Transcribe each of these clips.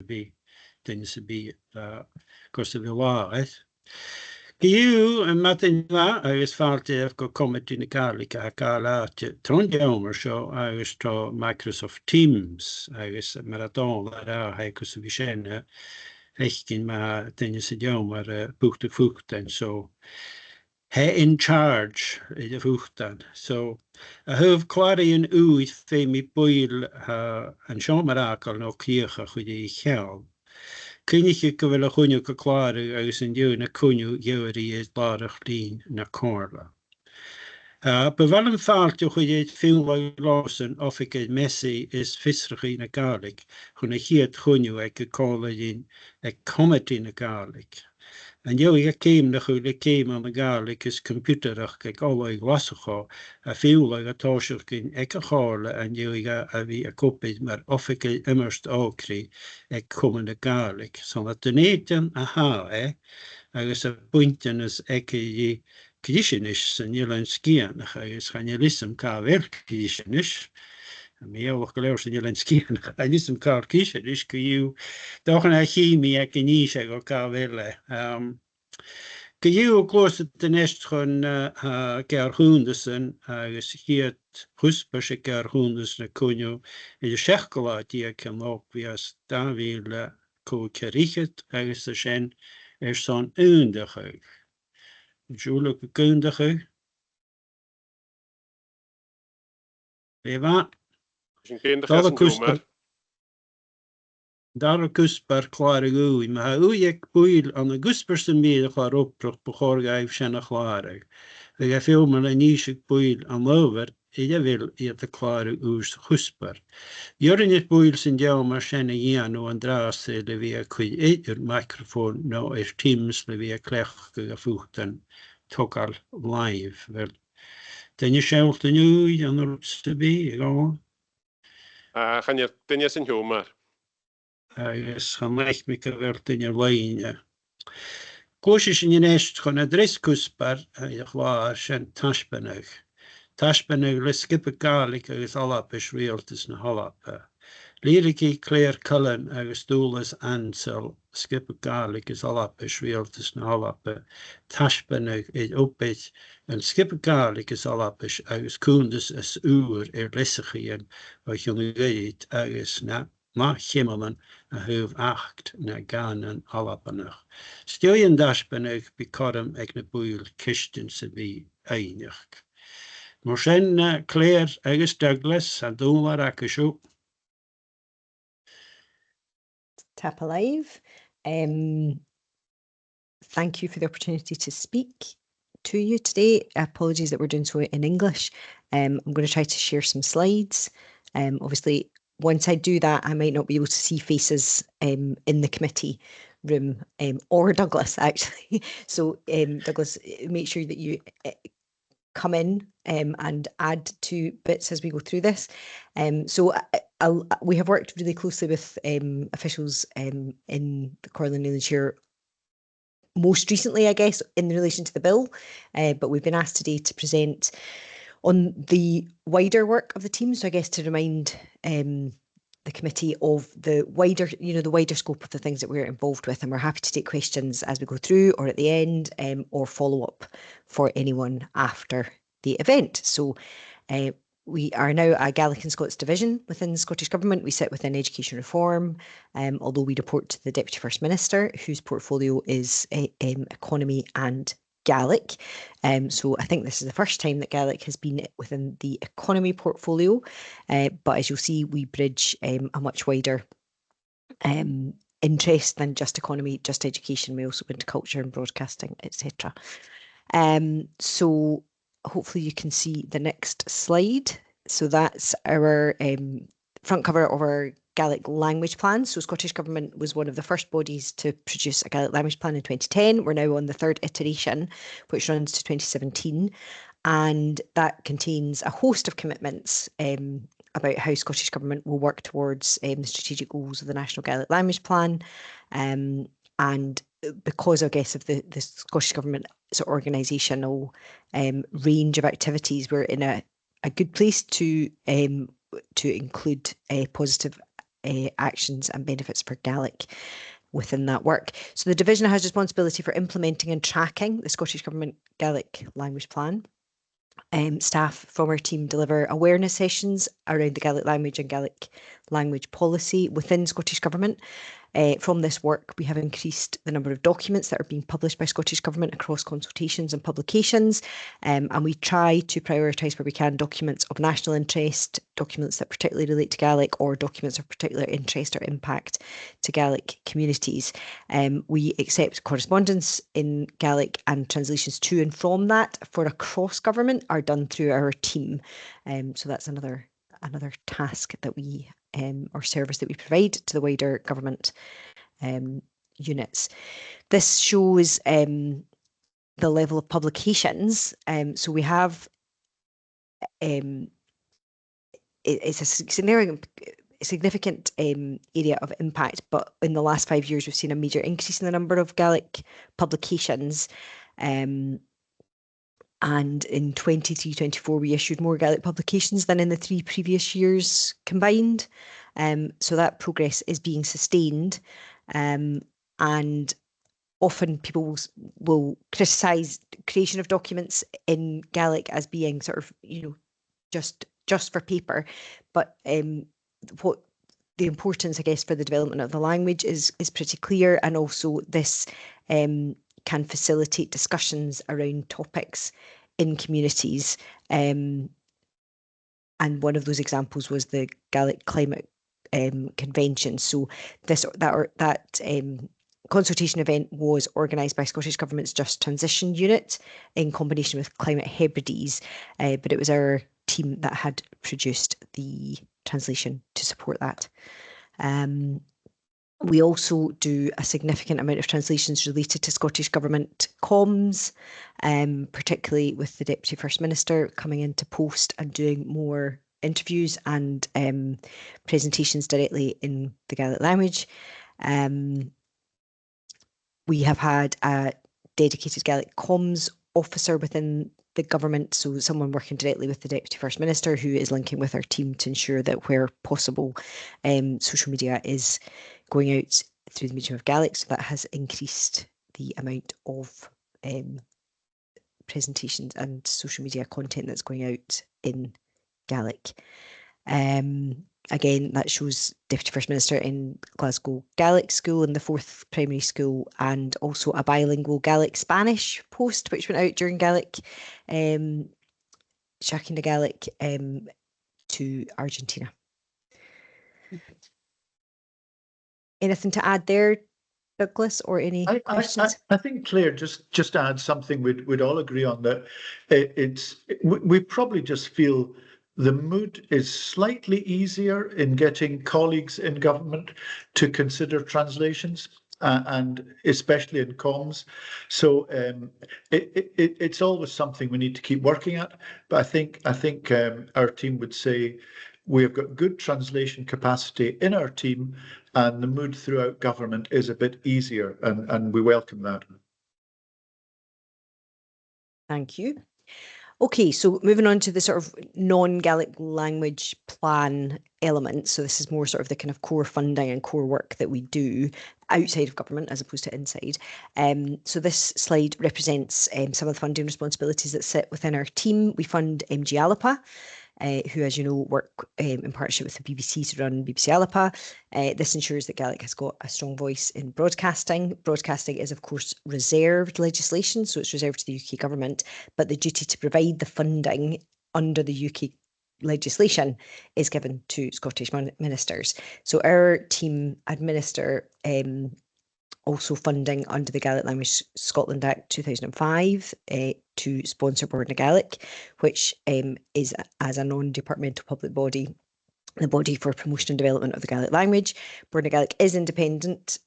be things to be course of the law, right? You and Martin agus fáilte go Comataidh na Gàidhlig a gála tron deomer seo agus tá Microsoft Teams agus mar a dála a agus bhí sin hecin ma duine sa deomer buachta fuachtain so he in charge I the fuachtain so a thuh chláiríonn úd fé mi buil an seomaracail nó cíocha chuid I cheall. Cynnig go bhfuil a chuinniú go chláir agus an dú na cúniú dheoirí is bárach lín na Comhairle. Ba bhfuil an fáilte chuid éid fiúla lásan ofiigid Messi is fisrachaí na Gàidhlig chun na chiad chuinniú ag go cálaín ag Comataidh na Gàidhlig. An dheoigh a céim na chuil le céim an na Gàidhlig is compútarach ag ólaigh wasacha a fiúla a táisiúcin ag a chála an dheoigh a bhí a cúpaid mar ofiigid immerst ácrí ag Comhairle na Gàidhlig. So na dunéidean a há agus a buintean is ag I cíisinis san Eilean scianach agus chanelism cá bhfuil cíisinis. Mi auch go leir san Eilean scianach a lism cá cíisinis go dú dochan a chiimi ag níos ag go cá bhfuile. Go dú glósa den est chun Gear Húndasan agus chiad chuspa sé Gear Húndas na cúniú I de seachcolátí ag an lách bhí as dáhíle có ceríchad agus a sin son úndacha. Júla go gúndacha. Bhí Dar a guspar chláir úi, ma úi ag búil an a guspar san míad a chláir oprach bachor gaibh sin a chláir. Bhí a fiúmar a níos ag búil an lóver I a bhil iad a chláir ús chuspar. Dúrin it búil san deomar sin a dhéanú an drás le bhí a chuid éidir microfón nó Teams le bhí a clech go a fuachtain tógáil live. Well, Daine seolta núi an rústa bí ag á? Channe duine san hiúmar. Agus chan leich mi go bhir duine leine. Cóisi sin in éist chun a dris cuspar a chláir sin taispanach. Taispanach le skipa Gàidhlig agus alapis rialtas na halapa. Líricí Claire Cullen agus dúlas Ansel skipa Gàidhlig is alapis rialtas na halapa. Taispanach id opid an skipa Gàidhlig is alapis agus cúndas is úr lisachíon a chiungéid agus na má chimalan a thuh acht na gánan alapanach. Stiúin daispanach bí corm ag na búil kistin sa bhí aineach. Mar sin Claire agus Douglas a dúmar agus siú. Tap alive. Thank you for the opportunity to speak to you today. Apologies that we're doing so in English. I'm going to try to share some slides. Obviously, once I do that, I might not be able to see faces in the committee room or Douglas, actually. So, Douglas, make sure that you come in and add to bits as we go through this. We have worked really closely with officials in the Comhairle and Eilean Siar most recently, I guess, in relation to the bill, but we've been asked today to present on the wider work of the team. So I guess to remind the committee of the wider, the wider scope of the things that we're involved with, and we're happy to take questions as we go through or at the end, or follow up for anyone after the event. So we are now a Gaelic and Scots division within the Scottish Government. We sit within education reform, although we report to the Deputy First Minister, whose portfolio is economy and Gaelic. So I think this is the first time that Gaelic has been within the economy portfolio, but as you'll see, we bridge a much wider interest than just economy, just education. We also go into culture and broadcasting, etc. So hopefully you can see the next slide. So that's our front cover of our Gaelic language plan. So Scottish Government was one of the first bodies to produce a Gaelic language plan in 2010. We're now on the third iteration, which runs to 2017. And that contains a host of commitments about how Scottish Government will work towards the strategic goals of the National Gaelic Language Plan. And because, I guess, of the Scottish Government's organisational range of activities, we're in a good place to include positive actions and benefits for Gaelic within that work. So the division has responsibility for implementing and tracking the Scottish Government Gaelic Language Plan. Staff from our team deliver awareness sessions around the Gaelic language and Gaelic language policy within Scottish Government. From this work, we have increased the number of documents that are being published by Scottish Government across consultations and publications, and we try to prioritise where we can documents of national interest, documents that particularly relate to Gaelic, or documents of particular interest or impact to Gaelic communities. We accept correspondence in Gaelic, and translations to and from that for across government are done through our team. So that's another task that we or service that we provide to the wider government units. This shows the level of publications. So we have it's a significant area of impact, but in the last 5 years we've seen a major increase in the number of Gaelic publications. And in 23-24, we issued more Gaelic publications than in the 3 previous years combined. So that progress is being sustained. And often people will criticise creation of documents in Gaelic as being sort of, just for paper. But what the importance, I guess, for the development of the language is pretty clear. And also this can facilitate discussions around topics in communities. And one of those examples was the Gaelic Climate Convention. So that consultation event was organised by Scottish Government's Just Transition Unit in combination with Climate Hebrides, but it was our team that had produced the translation to support that. We also do a significant amount of translations related to Scottish Government comms, particularly with the Deputy First Minister coming into post and doing more interviews and presentations directly in the Gaelic language. We have had a dedicated Gaelic comms officer within the government, so someone working directly with the Deputy First Minister who is linking with our team to ensure that where possible social media is going out through the medium of Gaelic. So that has increased the amount of presentations and social media content that's going out in Gaelic. Again, that shows Deputy First Minister in Glasgow Gaelic School in the 4th primary school, and also a bilingual Gaelic-Spanish post which went out during Gaelic, shacking the Gaelic to Argentina. Anything to add there, Douglas, or any questions? I think Claire just add something we'd all agree on, that we probably just feel the mood is slightly easier in getting colleagues in government to consider translations, and especially in comms. So it's always something we need to keep working at. But I think our team would say we have got good translation capacity in our team, and the mood throughout government is a bit easier, and we welcome that. Thank you. Okay, so moving on to the sort of non-Gaelic language plan element. So this is more sort of the kind of core funding and core work that we do outside of government as opposed to inside. So this slide represents some of the funding responsibilities that sit within our team. We fund MG Alapa, who, as you know, work in partnership with the BBC to run BBC Alapa. This ensures that Gaelic has got a strong voice in broadcasting. Broadcasting is, of course, reserved legislation, so it's reserved to the UK government, but the duty to provide the funding under the UK legislation is given to Scottish ministers. So our team administer also funding under the Gaelic Language Scotland Act 2005 to sponsor Born Gaelic, which is, as a non-departmental public body, the body for promotion and development of the Gaelic language. Born Gaelic is independent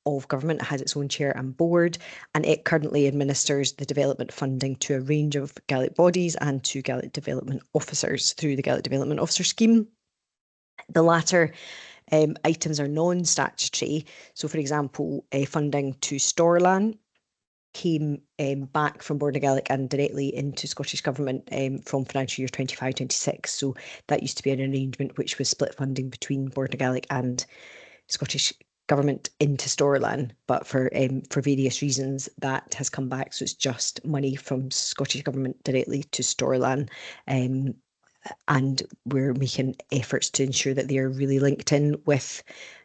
of government, it has its own chair and board, and it currently administers the development funding to a range of Gaelic bodies and to Gaelic development officers through the Gaelic Development Officer Scheme. The latter items are non-statutory. So, for example, funding to Storlan came back from Bord na Gaelic and directly into Scottish Government from financial year 25-26. So that used to be an arrangement which was split funding between Bord na Gaelic and Scottish Government into Storlan, but for various reasons that has come back. So it's just money from Scottish Government directly to Storlan. And we're making efforts to ensure that they are really linked in with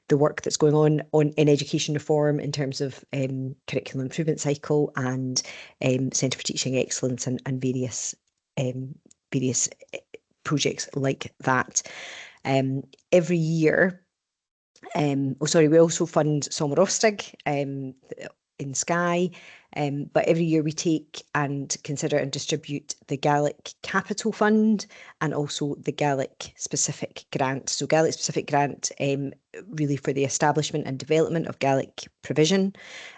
the work that's going on in education reform in terms of curriculum improvement cycle and Centre for Teaching Excellence and various projects like that. Every year, we also fund Sommerostig in Skye, but every year we take and consider and distribute the Gaelic Capital Fund and also the Gaelic Specific Grant. So Gaelic Specific Grant really for the establishment and development of Gaelic provision.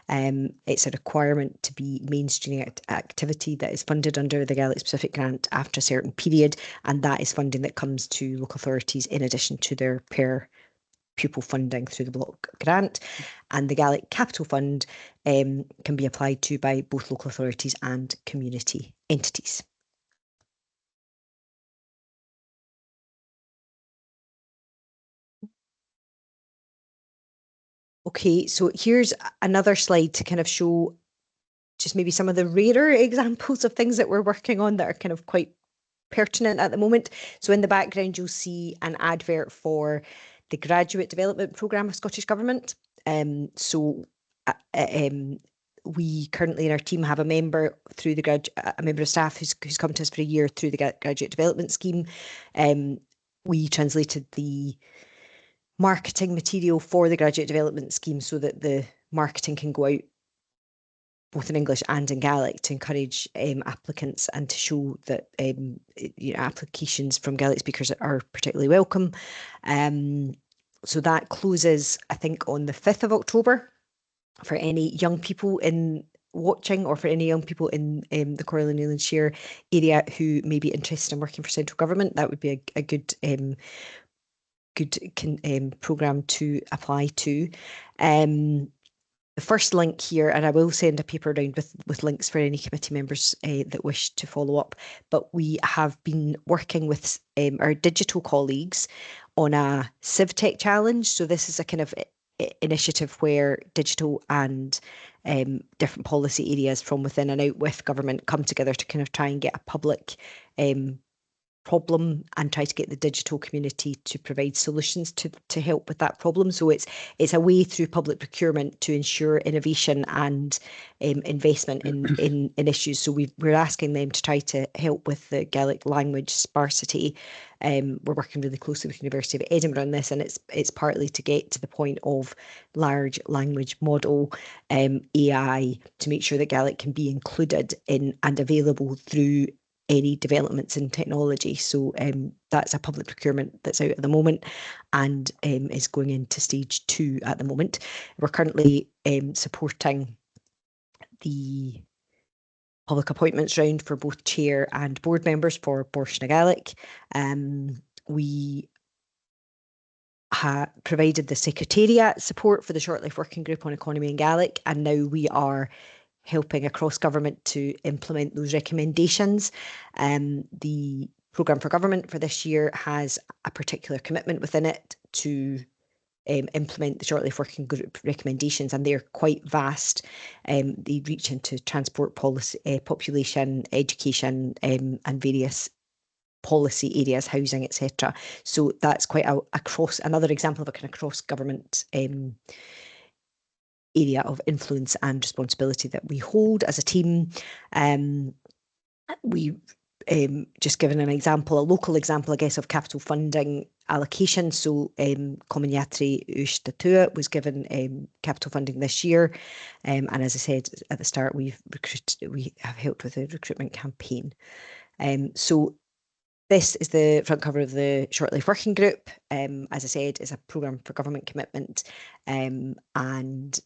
It's a requirement to be mainstreaming activity that is funded under the Gaelic Specific Grant after a certain period, and that is funding that comes to local authorities in addition to their per pupil funding through the block grant. And the Gaelic Capital Fund can be applied to by both local authorities and community entities. Okay, so here's another slide to kind of show just maybe some of the rarer examples of things that we're working on that are kind of quite pertinent at the moment. So in the background, you'll see an advert for the Graduate Development Programme of Scottish Government. We currently in our team have a member through a member of staff who's come to us for a year through the Graduate Development Scheme. We translated the marketing material for the Graduate Development Scheme so that the marketing can go out both in English and in Gaelic to encourage applicants and to show that applications from Gaelic speakers are particularly welcome. So that closes, I think, on the 5th of October for any young people in watching or for any young people in the Comhairle and Eilean Siar area who may be interested in working for central government. That would be a good programme to apply to. The first link here, and I will send a paper around with links for any committee members that wish to follow up, but we have been working with our digital colleagues on a CivTech challenge. So this is a kind of initiative where digital and different policy areas from within and out with government come together to kind of try and get a public problem and try to get the digital community to provide solutions to help with that problem. So it's a way through public procurement to ensure innovation and investment in issues. So we're asking them to try to help with the Gaelic language sparsity. We're working really closely with the University of Edinburgh on this, and it's partly to get to the point of large language model AI to make sure that Gaelic can be included in and available through any developments in technology. So that's a public procurement that's out at the moment and is going into stage 2 at the moment. We're currently supporting the public appointments round for both chair and board members for Bord na Gaelic. We provided the secretariat support for the short life working group on economy and Gaelic, and now we are helping across government to implement those recommendations. The programme for government for this year has a particular commitment within it to implement the short life working group recommendations, and they're quite vast. They reach into transport policy, population, education, and various policy areas, housing, etc. So that's quite another example of a kind of cross government area of influence and responsibility that we hold as a team. We just given an example, a local example, I guess, of capital funding allocation. So Comhairle Ushtatua was given capital funding this year, and as I said at the start, we have helped with a recruitment campaign. So this is the front cover of the Short Life Working Group. As I said, is a programme for government commitment, and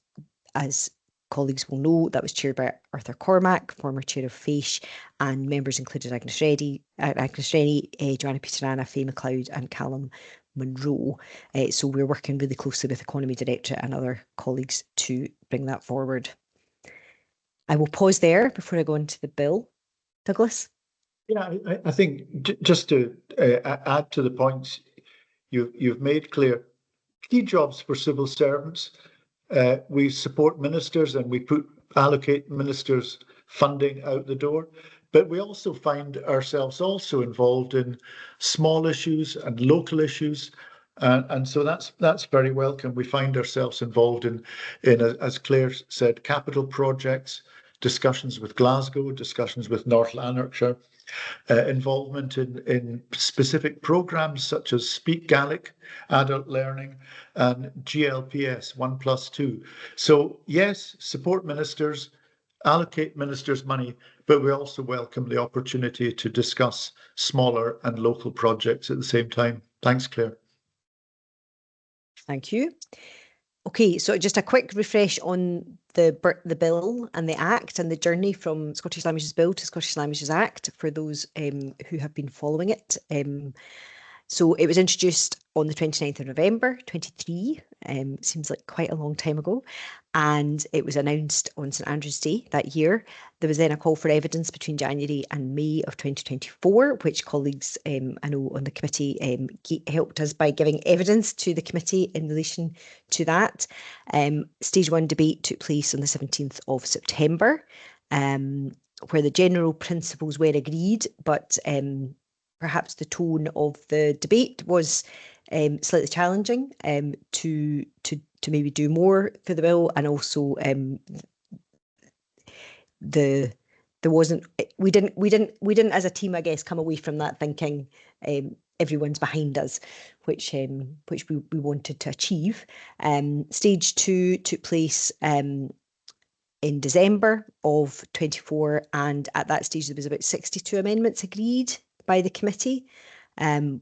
as colleagues will know, that was chaired by Arthur Cormack, former chair of FAISH, and members included Agnes Rennie, Joanna Peterana, Faye MacLeod and Callum Monroe. So we're working really closely with Economy Directorate and other colleagues to bring that forward. I will pause there before I go into the bill. Douglas? Yeah, I think just to add to the points you've made clear, key jobs for civil servants. We support ministers and we allocate ministers funding out the door, but we also find ourselves also involved in small issues and local issues. And so that's very welcome. We find ourselves involved in as Claire said, capital projects, discussions with Glasgow, discussions with North Lanarkshire, involvement in specific programs such as Speak Gaelic, adult learning, and GLPS 1+2. So yes, support ministers, allocate ministers money, but we also welcome the opportunity to discuss smaller and local projects at the same time. Thanks, Claire. Thank you. Okay, so just a quick refresh on the bill and the Act and the journey from Scottish Languages Bill to Scottish Languages Act for those who have been following it. So it was introduced on the 29th of November 23, seems like quite a long time ago, and it was announced on St Andrew's Day that year. There was then a call for evidence between January and May of 2024, which colleagues I know on the committee helped us by giving evidence to the committee in relation to that. Stage 1 debate took place on the 17th of September, where the general principles were agreed, but perhaps the tone of the debate was slightly challenging to maybe do more for the bill, and also we didn't as a team, I guess, come away from that thinking everyone's behind us, which we wanted to achieve. Stage 2 took place in December of 24, and at that stage there was about 62 amendments agreed by the committee,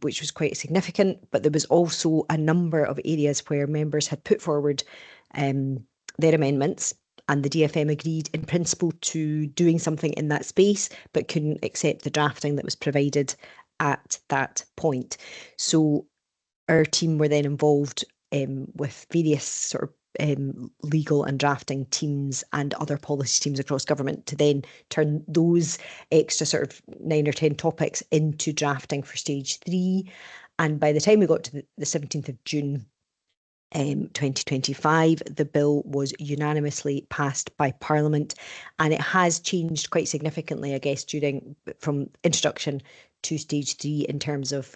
which was quite significant, but there was also a number of areas where members had put forward their amendments, and the DFM agreed in principle to doing something in that space, but couldn't accept the drafting that was provided at that point. So our team were then involved with various sort of legal and drafting teams and other policy teams across government to then turn those extra sort of 9 or 10 topics into drafting for stage 3. And by the time we got to the 17th of June 2025, the bill was unanimously passed by Parliament, and it has changed quite significantly, I guess, from introduction to stage 3 in terms of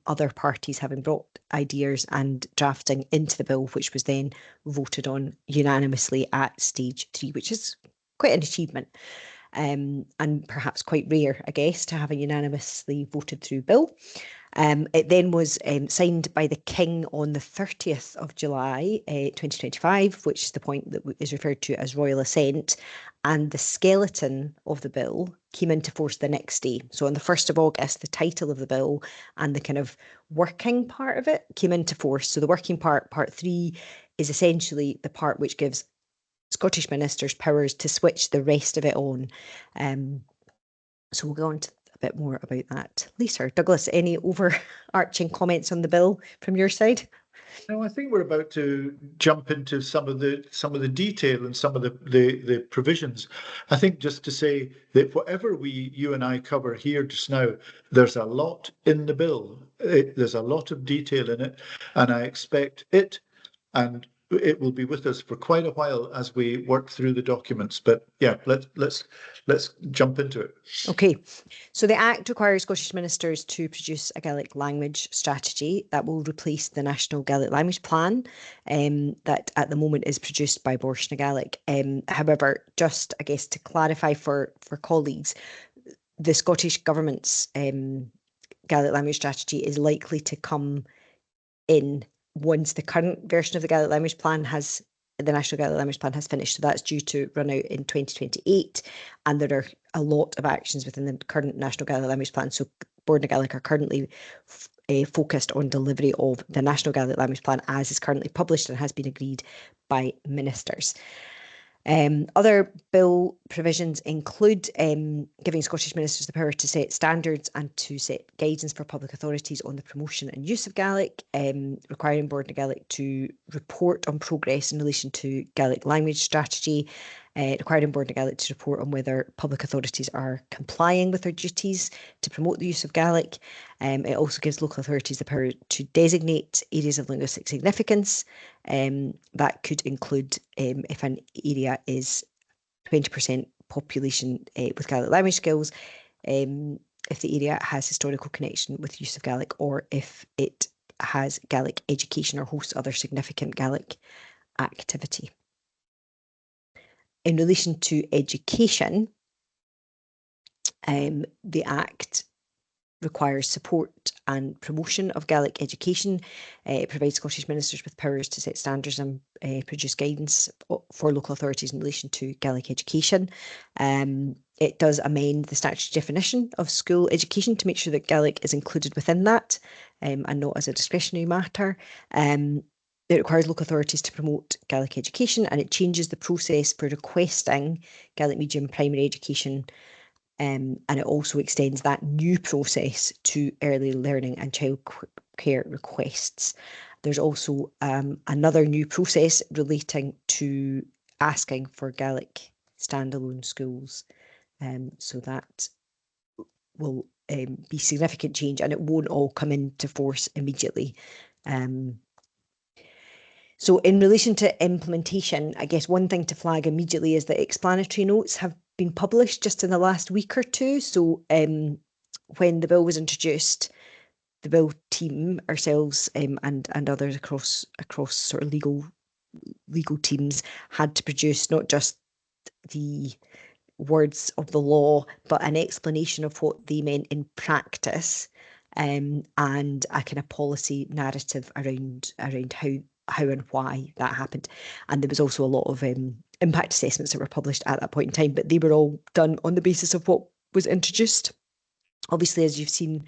other parties having brought ideas and drafting into the bill, which was then voted on unanimously at stage 3, which is quite an achievement, and perhaps quite rare, I guess, to have a unanimously voted through bill. It then was signed by the King on the 30th of July 2025, which is the point that is referred to as royal assent, and the skeleton of the bill came into force the next day. So on the 1st of August, the title of the bill and the kind of working part of it came into force. So the working part, part 3, is essentially the part which gives Scottish ministers powers to switch the rest of it on. So we'll go on to a bit more about that later. Douglas, any overarching comments on the bill from your side? No, I think we're about to jump into some of the detail and some of the provisions. I think just to say that whatever you and I cover here just now, there's a lot in the bill. There's a lot of detail in it, and I expect it will be with us for quite a while as we work through the documents. But yeah, let's jump into it. Okay, so the Act requires Scottish ministers to produce a Gaelic language strategy that will replace the National Gaelic Language Plan that at the moment is produced by Bors na Gaelic. However, just I guess to clarify for colleagues, the Scottish Government's Gaelic language strategy is likely to come in once the current version of the Gaelic Language Plan the National Gaelic Language Plan has finished. So that's due to run out in 2028. And there are a lot of actions within the current National Gaelic Language Plan. So Bord na Gaelic are currently focused on delivery of the National Gaelic Language Plan as is currently published and has been agreed by ministers. Other bill provisions include giving Scottish ministers the power to set standards and to set guidance for public authorities on the promotion and use of Gaelic, requiring Bord na Gaelic to report on progress in relation to Gaelic language strategy, requiring Bord na Gaelic to report on whether public authorities are complying with their duties to promote the use of Gaelic. It also gives local authorities the power to designate areas of linguistic significance. That could include if an area is 20% population with Gaelic language skills, if the area has historical connection with use of Gaelic, or if it has Gaelic education or hosts other significant Gaelic activity. In relation to education, the Act requires support and promotion of Gaelic education. It provides Scottish ministers with powers to set standards and produce guidance for local authorities in relation to Gaelic education. It does amend the statutory definition of school education to make sure that Gaelic is included within that and not as a discretionary matter. It requires local authorities to promote Gaelic education, and it changes the process for requesting Gaelic medium primary education. And it also extends that new process to early learning and childcare requests. There's also another new process relating to asking for Gaelic standalone schools. So that will be significant change, and it won't all come into force immediately. So in relation to implementation, I guess one thing to flag immediately is that explanatory notes have been published just in the last week or two. So when the bill was introduced, the bill team, ourselves and others across sort of legal teams, had to produce not just the words of the law, but an explanation of what they meant in practice, and a kind of policy narrative around how and why that happened. And there was also a lot of impact assessments that were published at that point in time, but they were all done on the basis of what was introduced. Obviously, as you've seen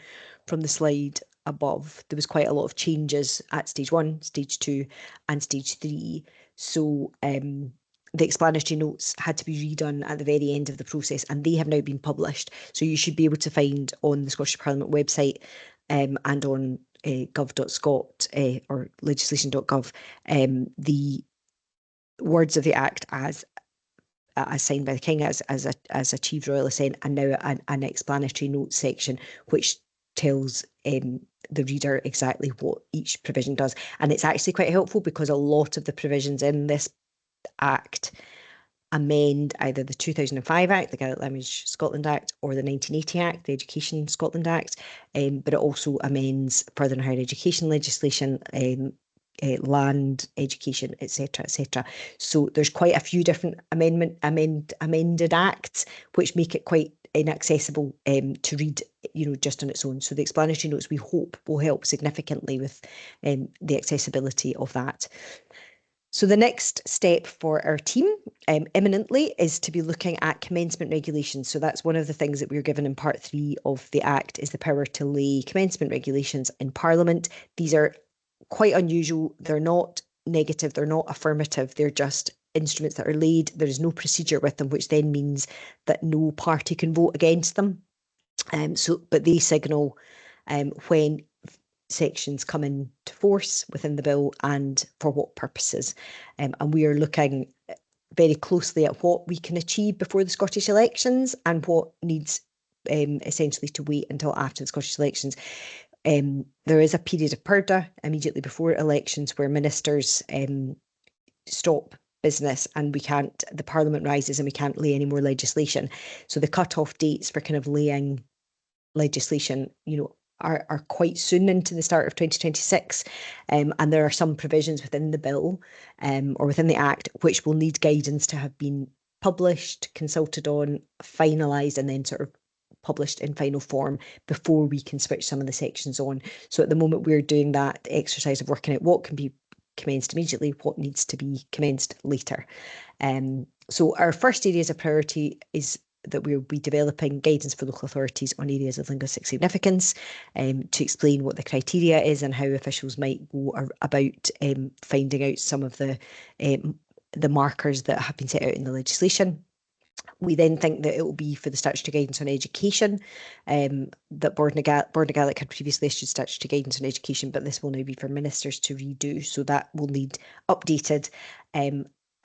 from the slide above, there was quite a lot of changes at stage 1, stage 2 and stage 3. So the explanatory notes had to be redone at the very end of the process, and they have now been published. So you should be able to find on the Scottish Parliament website and on gov.scot or legislation.gov the words of the Act as signed by the King as achieved royal assent, and now an explanatory notes section which tells the reader exactly what each provision does. And it's actually quite helpful because a lot of the provisions in this Act amend either the 2005 Act, the Gaelic Language Scotland Act, or the 1980 Act, the Education Scotland Act, but it also amends further and higher education legislation, land, education, etc., etc. So there's quite a few different amended acts, which make it quite inaccessible to read, just on its own. So the explanatory notes, we hope, will help significantly with the accessibility of that. So the next step for our team imminently is to be looking at commencement regulations. So that's one of the things that we were given in Part 3 of the Act, is the power to lay commencement regulations in Parliament. These are quite unusual. They're not negative, they're not affirmative, they're just instruments that are laid. There is no procedure with them, which then means that no party can vote against them. But they signal when sections come into force within the bill and for what purposes. And we are looking very closely at what we can achieve before the Scottish elections and what needs essentially to wait until after the Scottish elections. There is a period of purdah immediately before elections where ministers stop business and the Parliament rises and we can't lay any more legislation. So the cut-off dates for kind of laying legislation, are quite soon into the start of 2026, and there are some provisions within the bill or within the Act which will need guidance to have been published, consulted on, finalised, and then sort of published in final form before we can switch some of the sections on. So at the moment we're doing that exercise of working out what can be commenced immediately, what needs to be commenced later. So our first areas of priority is that we'll be developing guidance for local authorities on areas of linguistic significance, to explain what the criteria is and how officials might go about finding out some of the markers that have been set out in the legislation. We then think that it will be for the statutory guidance on education, that Bord na Gaelic had previously issued statutory guidance on education, but this will now be for ministers to redo. So that will need updated,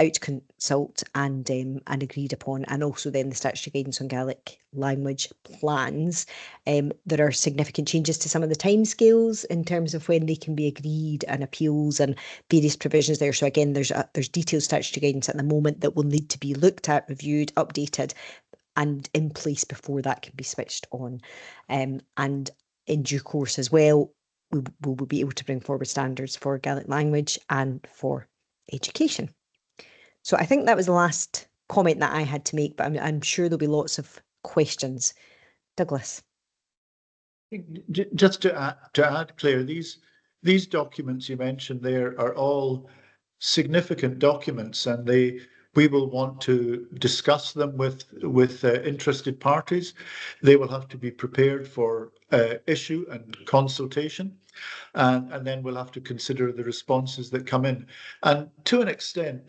out to consult and agreed upon, and also then the statutory guidance on Gaelic language plans. There are significant changes to some of the timescales in terms of when they can be agreed and appeals and various provisions there. So again, there's detailed statutory guidance at the moment that will need to be looked at, reviewed, updated, and in place before that can be switched on. And in due course as well, we will be able to bring forward standards for Gaelic language and for education. So I think that was the last comment that I had to make, but I'm sure there'll be lots of questions. Douglas. Just to add, Claire, these documents you mentioned there are all significant documents, and we will want to discuss them with interested parties. They will have to be prepared for issue and consultation, and then we'll have to consider the responses that come in. And to an extent,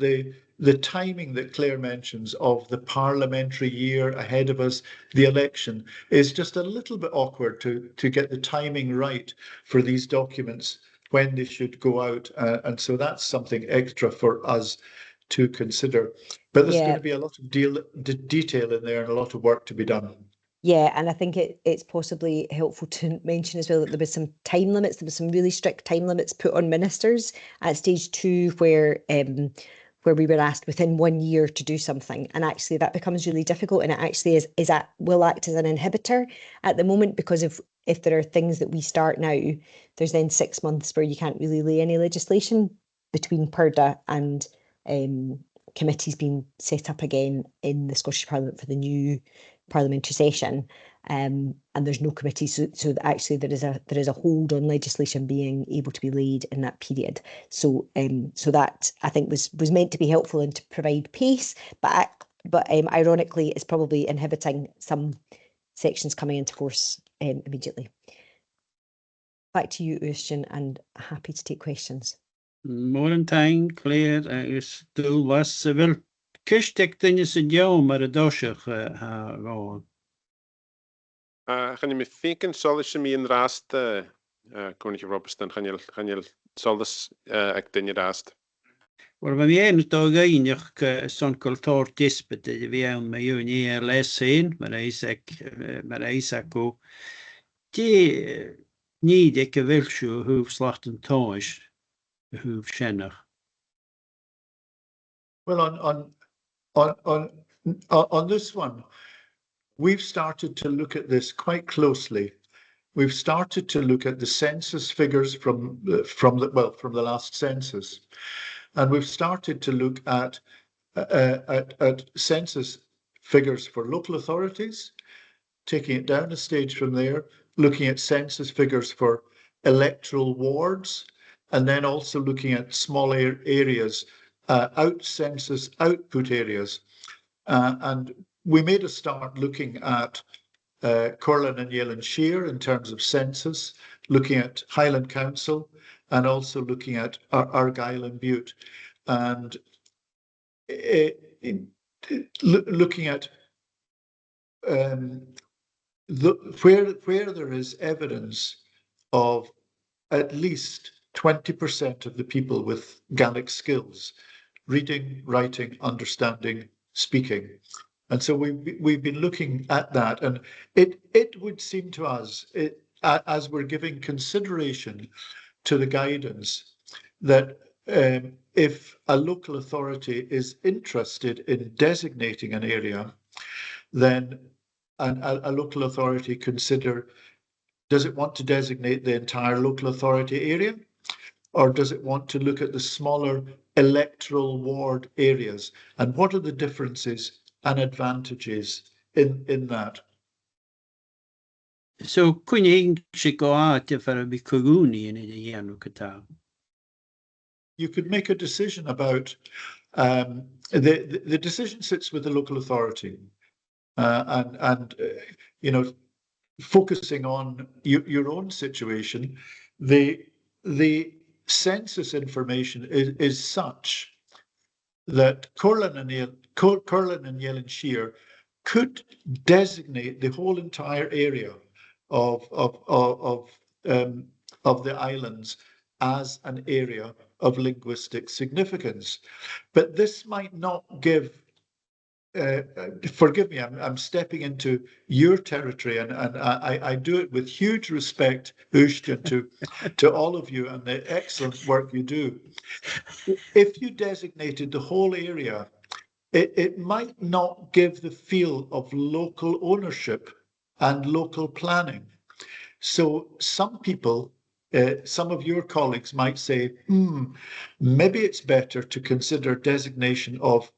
the timing that Claire mentions of the parliamentary year ahead of us, the election, is just a little bit awkward to get the timing right for these documents when they should go out. And so that's something extra for us to consider. But there's going to be a lot of detail in there and a lot of work to be done. Yeah, and I think it's possibly helpful to mention as well that there was some time limits. There was some really strict time limits put on ministers at stage 2 where we were asked within 1 year to do something, and actually that becomes really difficult, and it actually will act as an inhibitor at the moment, because if there are things that we start now, there's then 6 months where you can't really lay any legislation between PERDA and committees being set up again in the Scottish Parliament for the new parliamentary session, and there's no committee, so actually there is a hold on legislation being able to be laid in that period. So that I think was meant to be helpful and to provide pace, but ironically it's probably inhibiting some sections coming into force immediately. Back to you, Uaistin, and happy to take questions. Morning time, Claire, agus dúlas bhfuil cisteic duine sa deom ar a dóiseach rá. Chan mi ficin solis mi yn rast Cwnig Robeston, chan solis ag duine rast. Wel, mae mi dó gainach son cultúr disbet y fi awn mae yw'n i lesin, mae'r Isaac o di nid ag y fylsiw hwf slacht yn toes, hwf sienach. Well, on this one, we've started to look at this quite closely. We've started to look at the census figures from the last census, and we've started to look at census figures for local authorities, taking it down a stage from there, looking at census figures for electoral wards, and then also looking at small areas, census output areas. And we made a start looking at Comhairle and Eilean Siar in terms of census, looking at Highland Council, and also looking at Argyll and Bute, and looking at where there is evidence of at least 20% of the people with Gaelic skills, reading, writing, understanding, speaking. And so we've been looking at that, and it would seem to us, as we're giving consideration to the guidance, that if a local authority is interested in designating an area, then a local authority consider, does it want to designate the entire local authority area, or does it want to look at the smaller electoral ward areas, and what are the differences and advantages in that? So, kun je go out for a bicoguni in the Yanukata? You could make a decision about the decision sits with the local authority, and you know, focusing on your own situation. The census information is such that Comhairle and Eilean Siar could designate the whole entire area of the islands as an area of linguistic significance. But this might not give, forgive me, I'm stepping into your territory, and I do it with huge respect, Ushjan, to all of you and the excellent work you do. If you designated the whole area, it might not give the feel of local ownership and local planning. So some people, some of your colleagues might say, maybe it's better to consider designation of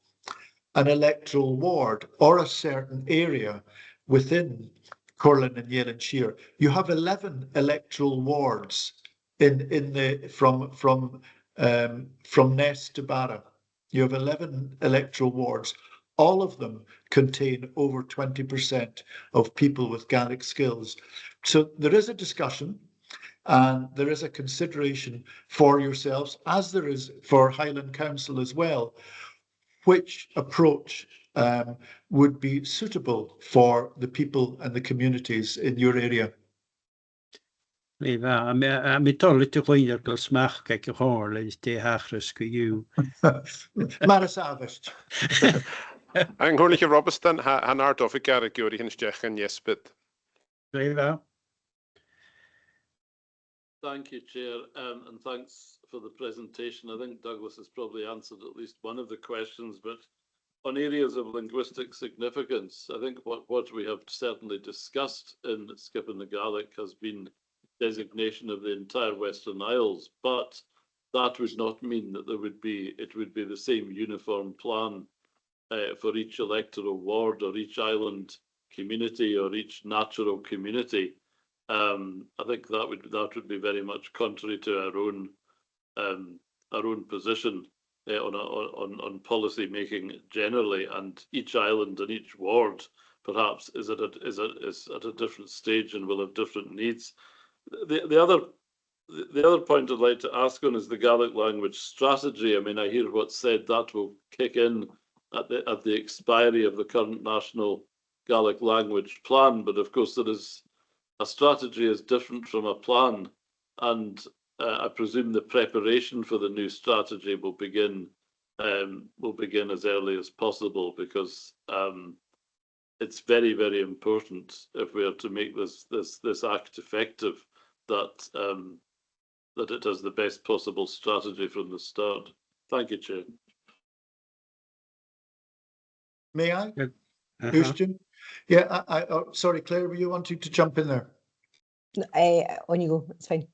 an electoral ward or a certain area within Comhairle and Eilean Siar. You have 11 electoral wards from Ness to Barra. You have 11 electoral wards. All of them contain over 20% of people with Gaelic skills. So there is a discussion and there is a consideration for yourselves, as there is for Highland Council as well, which approach would be suitable for the people and the communities in your area. Lefa, a mi tolle te chwyni'r glasmach ac y hor, leis te hachras go yw. Maris Avest. Ang Comhairle Robeston han art of gar a gyri hyn stech yn yesbyd. Lefa. Thank you, Chair, and thanks for the presentation. I think Douglas has probably answered at least one of the questions, but on areas of linguistic significance, I think what we have certainly discussed in Skipping the Gaelic has been designation of the entire Western Isles, but that would not mean that it would be the same uniform plan for each electoral ward or each island community or each natural community. I think that would be very much contrary to our own position on policy making generally, and each island and each ward perhaps is at a different stage and will have different needs. The other point I'd like to ask on is the Gaelic language strategy. I mean, I hear what's said that will kick in at the expiry of the current national Gaelic language plan, but of course a strategy is different from a plan, and I presume the preparation for the new strategy will begin as early as possible, because it's very, very important if we are to make this act effective that it has the best possible strategy from the start. Thank you, Chair. May I? Christian? Yeah, sorry, Claire, were you wanting to jump in there? On you go, it's fine.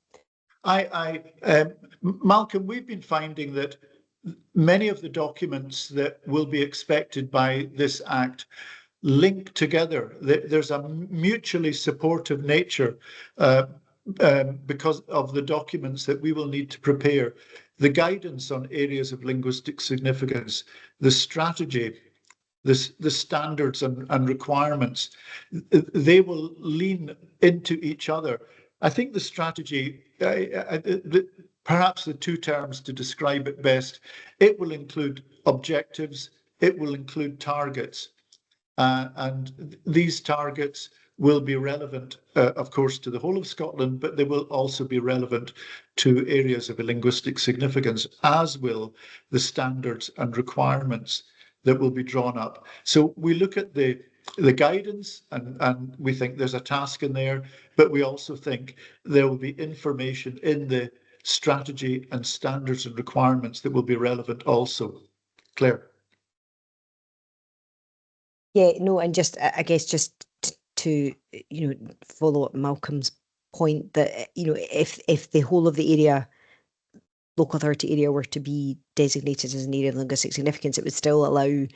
Malcolm, we've been finding that many of the documents that will be expected by this Act link together. There's a mutually supportive nature because of the documents that we will need to prepare. The guidance on areas of linguistic significance, the strategy, the standards and requirements, they will lean into each other. I think the strategy, perhaps the two terms to describe it best, it will include objectives, it will include targets, and these targets will be relevant, of course, to the whole of Scotland, but they will also be relevant to areas of linguistic significance, as will the standards and requirements that will be drawn up. So we look at the guidance and we think there's a task in there, but we also think there will be information in the strategy and standards and requirements that will be relevant also. Claire. Yeah, no, and just, I guess, just to, follow up Malcolm's point that, if the whole of the area, local authority area, were to be designated as an area of linguistic significance, it would still allow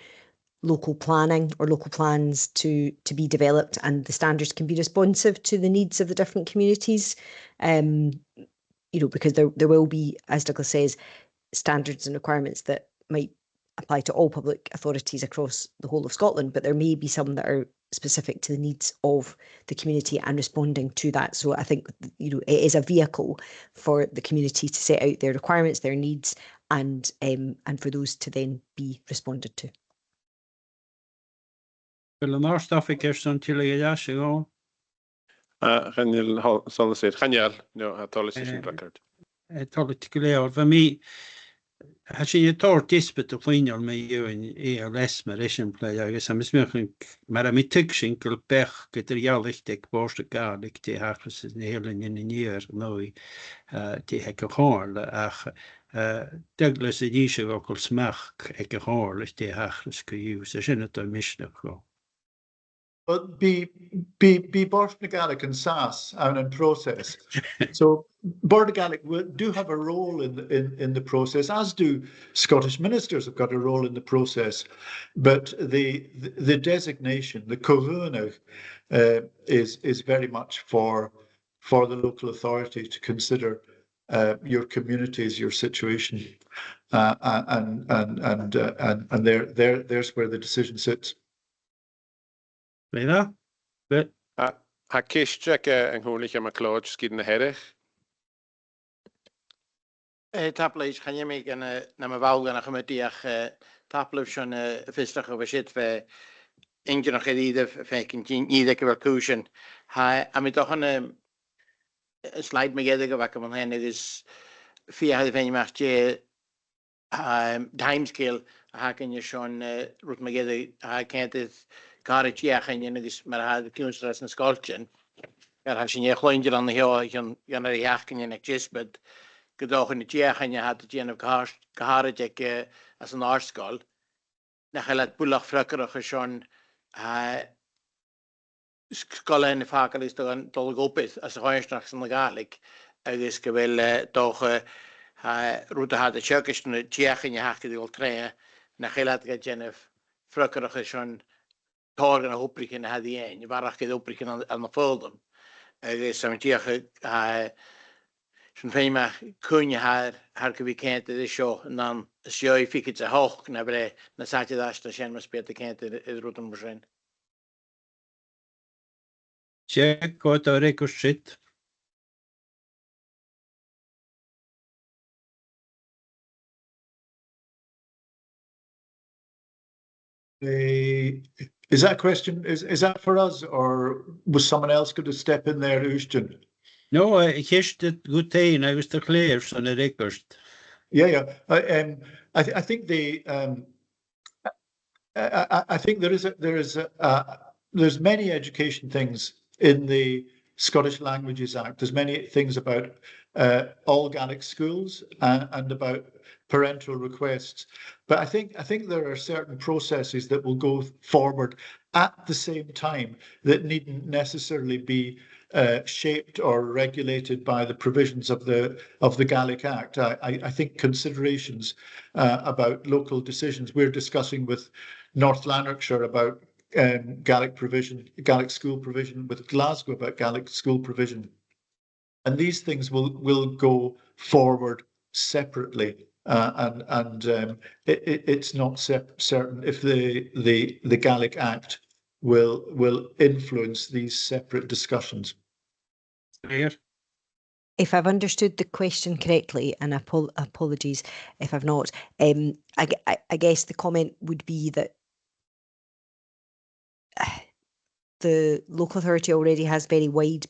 local planning or local plans to be developed, and the standards can be responsive to the needs of the different communities. Because there will be, as Douglas says, standards and requirements that might apply to all public authorities across the whole of Scotland, but there may be some that are specific to the needs of the community and responding to that. So I think, it is a vehicle for the community to set out their requirements, their needs, and for those to then be responded to. Well, an ástaf ag son til go. Channeil solas it. Channeil, no, atolus sin record. Tolit go léir fa mí sé tóir dispet a chuoineal mé dúin a lesmar isiimplé agus am ismechan mar a mí tu sin go bech go geallicht ag bósta Gàidhlig tí hachas in Eilean in níor nóí tí ag go Comhairle ach Douglas a díise go smach ag go Comhairle tí hachas go dú sa sinna do misneach go. But be Bord Gaelic and SAS and in process. So Bord Gaelic do have a role in the process, as do Scottish ministers have got a role in the process. But the designation, the Comhairle, is very much for the local authority to consider your communities, your situation, and there's where the decision sits. Léna? But Ha céisteach an ghuairlaigh am a clóid scíd na heireach? Tapleis gaan je mee naar mijn wou gaan gemetiach tapleis zo'n vistig over zit we eentje nog gereden niet dat ik wel kozen hij aan mij toch een slide me gedde gewakken van hen is 4 van je mag je timescale hij kan je zo'n roet me gedde hij kent het karretje en je is maar hij de kunstras en sculpture als je kleintje dan heel je naar de jacht kan je netjes but gedoog in de jeugd en je had het je of gehaald als een aardschool. Dan ga je het boelig frukkeren zo'n school in de vakel is toch toch op is als een straks in de Gàidhlig. Dus je wil toch route had de church in de jeugd en je had het wil trainen. Dan ga je het je frukkeren zo'n torgen oprig in had die een. Je waar je oprig aan de voldem. Dus zo'n jeugd Schon feima kun je haar que we kent de show en dan is je fikt ze hoog naar bre na zat je daar sta zijn maar speelt de kent is rotem zijn. check what a record shit. Is that question is that for us or was someone else going to step in there, Ushton? No, ik heerst het goed tegen. I was te clear on the record. Yeah. I think I think there's many education things in the Scottish Languages Act. There's many things about all Gaelic schools and about parental requests. But I think there are certain processes that will go forward at the same time that needn't necessarily be shaped or regulated by the provisions of the Gaelic Act. I think considerations about local decisions. We're discussing with North Lanarkshire about Gaelic school provision, with Glasgow about Gaelic school provision, and these things will go forward separately. It's not certain if the Gaelic Act will influence these separate discussions. Clear? If I've understood the question correctly, and apologies if I've not, I guess the comment would be that the local authority already has very wide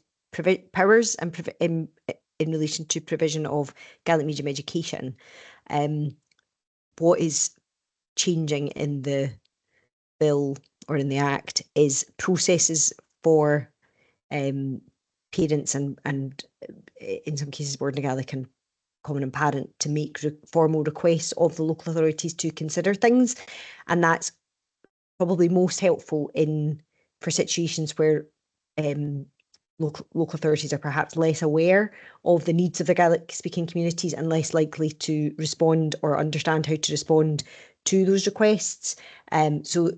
powers and in relation to provision of Gaelic medium education. What is changing in the bill or in the Act is processes for parents and in some cases Bord na Gaelic and Common and Parent to make formal requests of the local authorities to consider things, and that's probably most helpful for situations where local authorities are perhaps less aware of the needs of the Gaelic speaking communities and less likely to respond or understand how to respond to those requests. So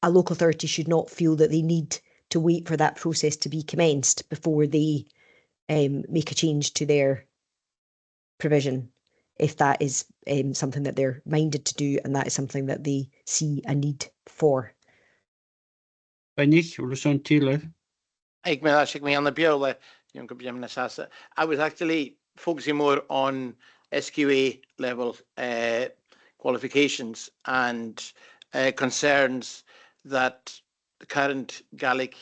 a local authority should not feel that they need to wait for that process to be commenced before they make a change to their provision, if that is something that they're minded to do and that is something that they see a need for. Benich, Ruson Tiller. Ik ben on the bill I was actually focusing more on SQA level qualifications and concerns that the current Gaelic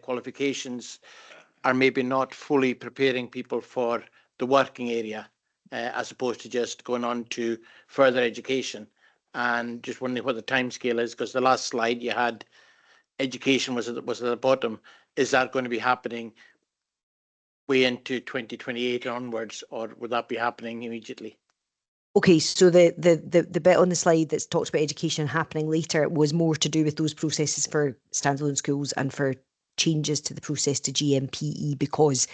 qualifications are maybe not fully preparing people for the working area as opposed to just going on to further education. And just wondering what the timescale is, because the last slide you had, education was at the bottom. Is that going to be happening way into 2028 onwards, or would that be happening immediately? Okay, so the bit on the slide that's talked about education happening later was more to do with those processes for standalone schools and for changes to the process to GMPE, because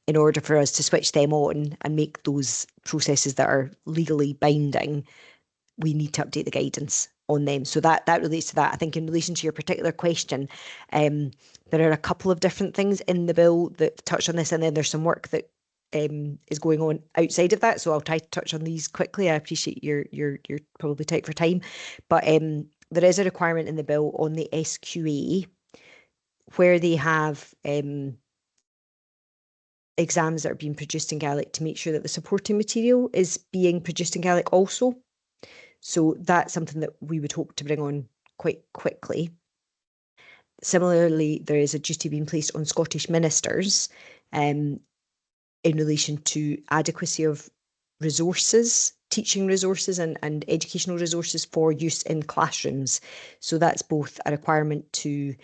in order for us to switch them on and make those processes that are legally binding, we need to update the guidance on them. So that relates to that. I think in relation to your particular question, there are a couple of different things in the bill that touch on this, and then there's some work that is going on outside of that. So I'll try to touch on these quickly. I appreciate you're probably tight for time, but there is a requirement in the bill on the SQA where they have exams that are being produced in Gaelic to make sure that the supporting material is being produced in Gaelic also. So that's something that we would hope to bring on quite quickly. Similarly, there is a duty being placed on Scottish ministers in relation to adequacy of resources, teaching resources and educational resources for use in classrooms. So that's both a requirement to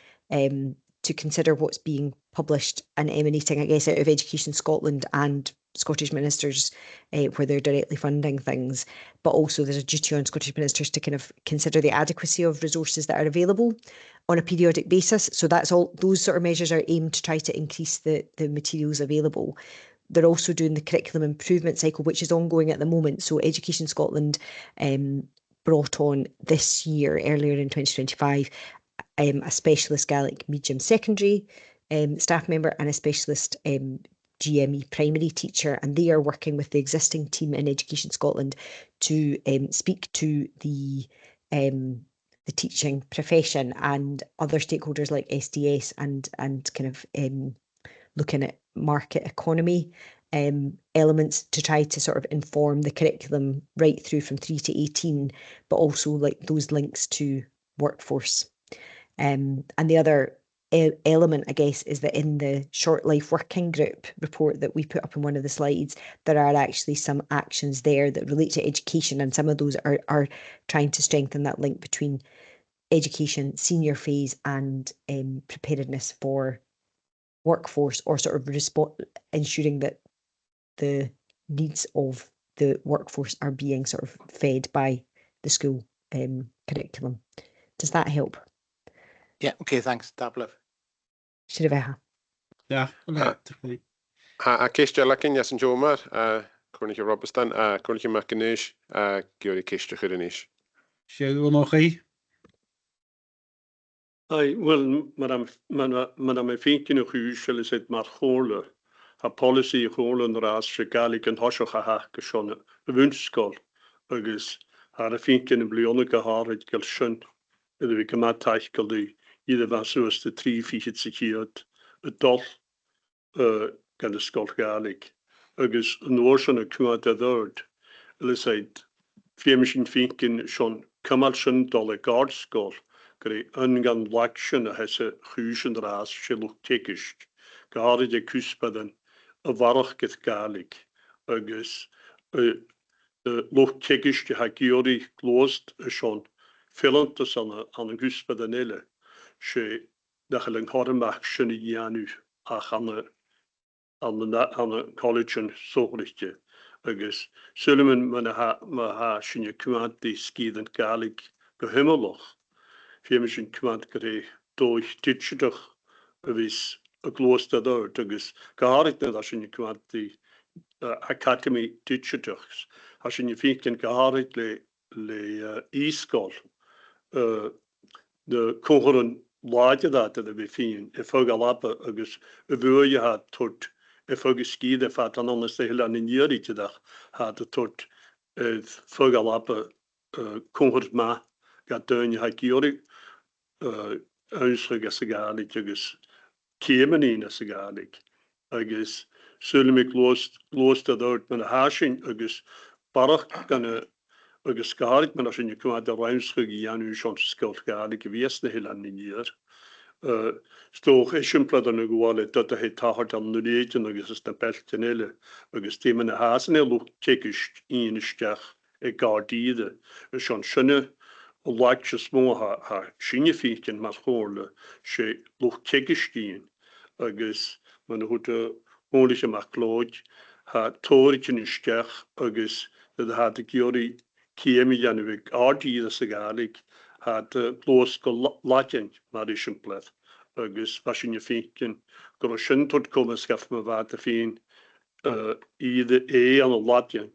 consider what's being published and emanating, I guess, out of Education Scotland and Scottish ministers where they're directly funding things, but also there's a duty on Scottish ministers to kind of consider the adequacy of resources that are available on a periodic basis. So that's all, those sort of measures are aimed to try to increase the materials available. They're also doing the curriculum improvement cycle, which is ongoing at the moment. So Education Scotland brought on this year, earlier in 2025, a specialist Gaelic medium secondary staff member and a specialist GME primary teacher, and they are working with the existing team in Education Scotland to speak to the teaching profession and other stakeholders like SDS and kind of looking at market economy elements to try to sort of inform the curriculum right through from 3 to 18, but also like those links to workforce. And the other element, I guess, is that in the short life working group report that we put up in one of the slides, there are actually some actions there that relate to education, and some of those are trying to strengthen that link between education, senior phase, and preparedness for workforce, or sort of ensuring that the needs of the workforce are being sort of fed by the school curriculum. Does that help? Yeah, okay, thanks. Tablev. Should have Yeah. A ceiste lecin as an Jomar, Comhairle Robestan, Comhairle Macanish, Geori ceiste chuirinis. Siúl noch í? Well, Madam I finkin of usual is it Comhairle, a policy Comhairle and ras Gaelic and Hoshocha ha geshone, a wunschskol, agus, a finkin of Leonica Harid Gelshun, the Comataidh Gàidhlig, either Vasus the 3 feet secured, a doll, gan the Scol Gaelic, agus, an ocean of Comataidh, Elisade, Fiemischen finkin schon Comhairle dolle guard skol. Gre ungan laction a hesse chuúsin ras se luch tekiist. Garid de kuspaden a warach get Gaelic. Agus de luch tekiist ha giori glost a schon fillantas an an kuspaden elle. Se dachel een hormach sinne janu ach an a college en sochlichtje. Agus Suleiman ma ha sinne kuant die skiden Gaelic gehimmeloch. Fiemischen Comhairle gre durch Titschedach vis a gloster there agus gaharit na sin Comhairle the Academy Titschedachs hasin you finken gaharit le e-skol de Comhairle laide that the befin if galapa agus vu you had tot if ski the fat an honest an in yuri tedach had the tot galapa Comhairle ma got down you had giori unsrig as a Gaelic agus Céimenín as a Gaelic agus Sŵl mi glwst a ddod mewn y hasin agos barach gan agus Gàidhlig man sin cumad a raimschu i anú sean scoil Gàidhlig vies na hilan ni nier. Stoch isimpla an gwaile dat a he tahart an nuléiten agus is na peltenelle agus téman na hasan lucht tekist inisteach Gàidhide sean sinne o laitse smó ha sinne fiken mar chóle sé lucht tekistíin agus man hut óliche mar klóid ha tóritin isteach agus dat had ik jori Kiemi Januvik, Ardí sa Gàidhlig, had glós go Latin mar isimpla agus fasin fiken go sin tot kom skaf me wat a fin ide an a Latin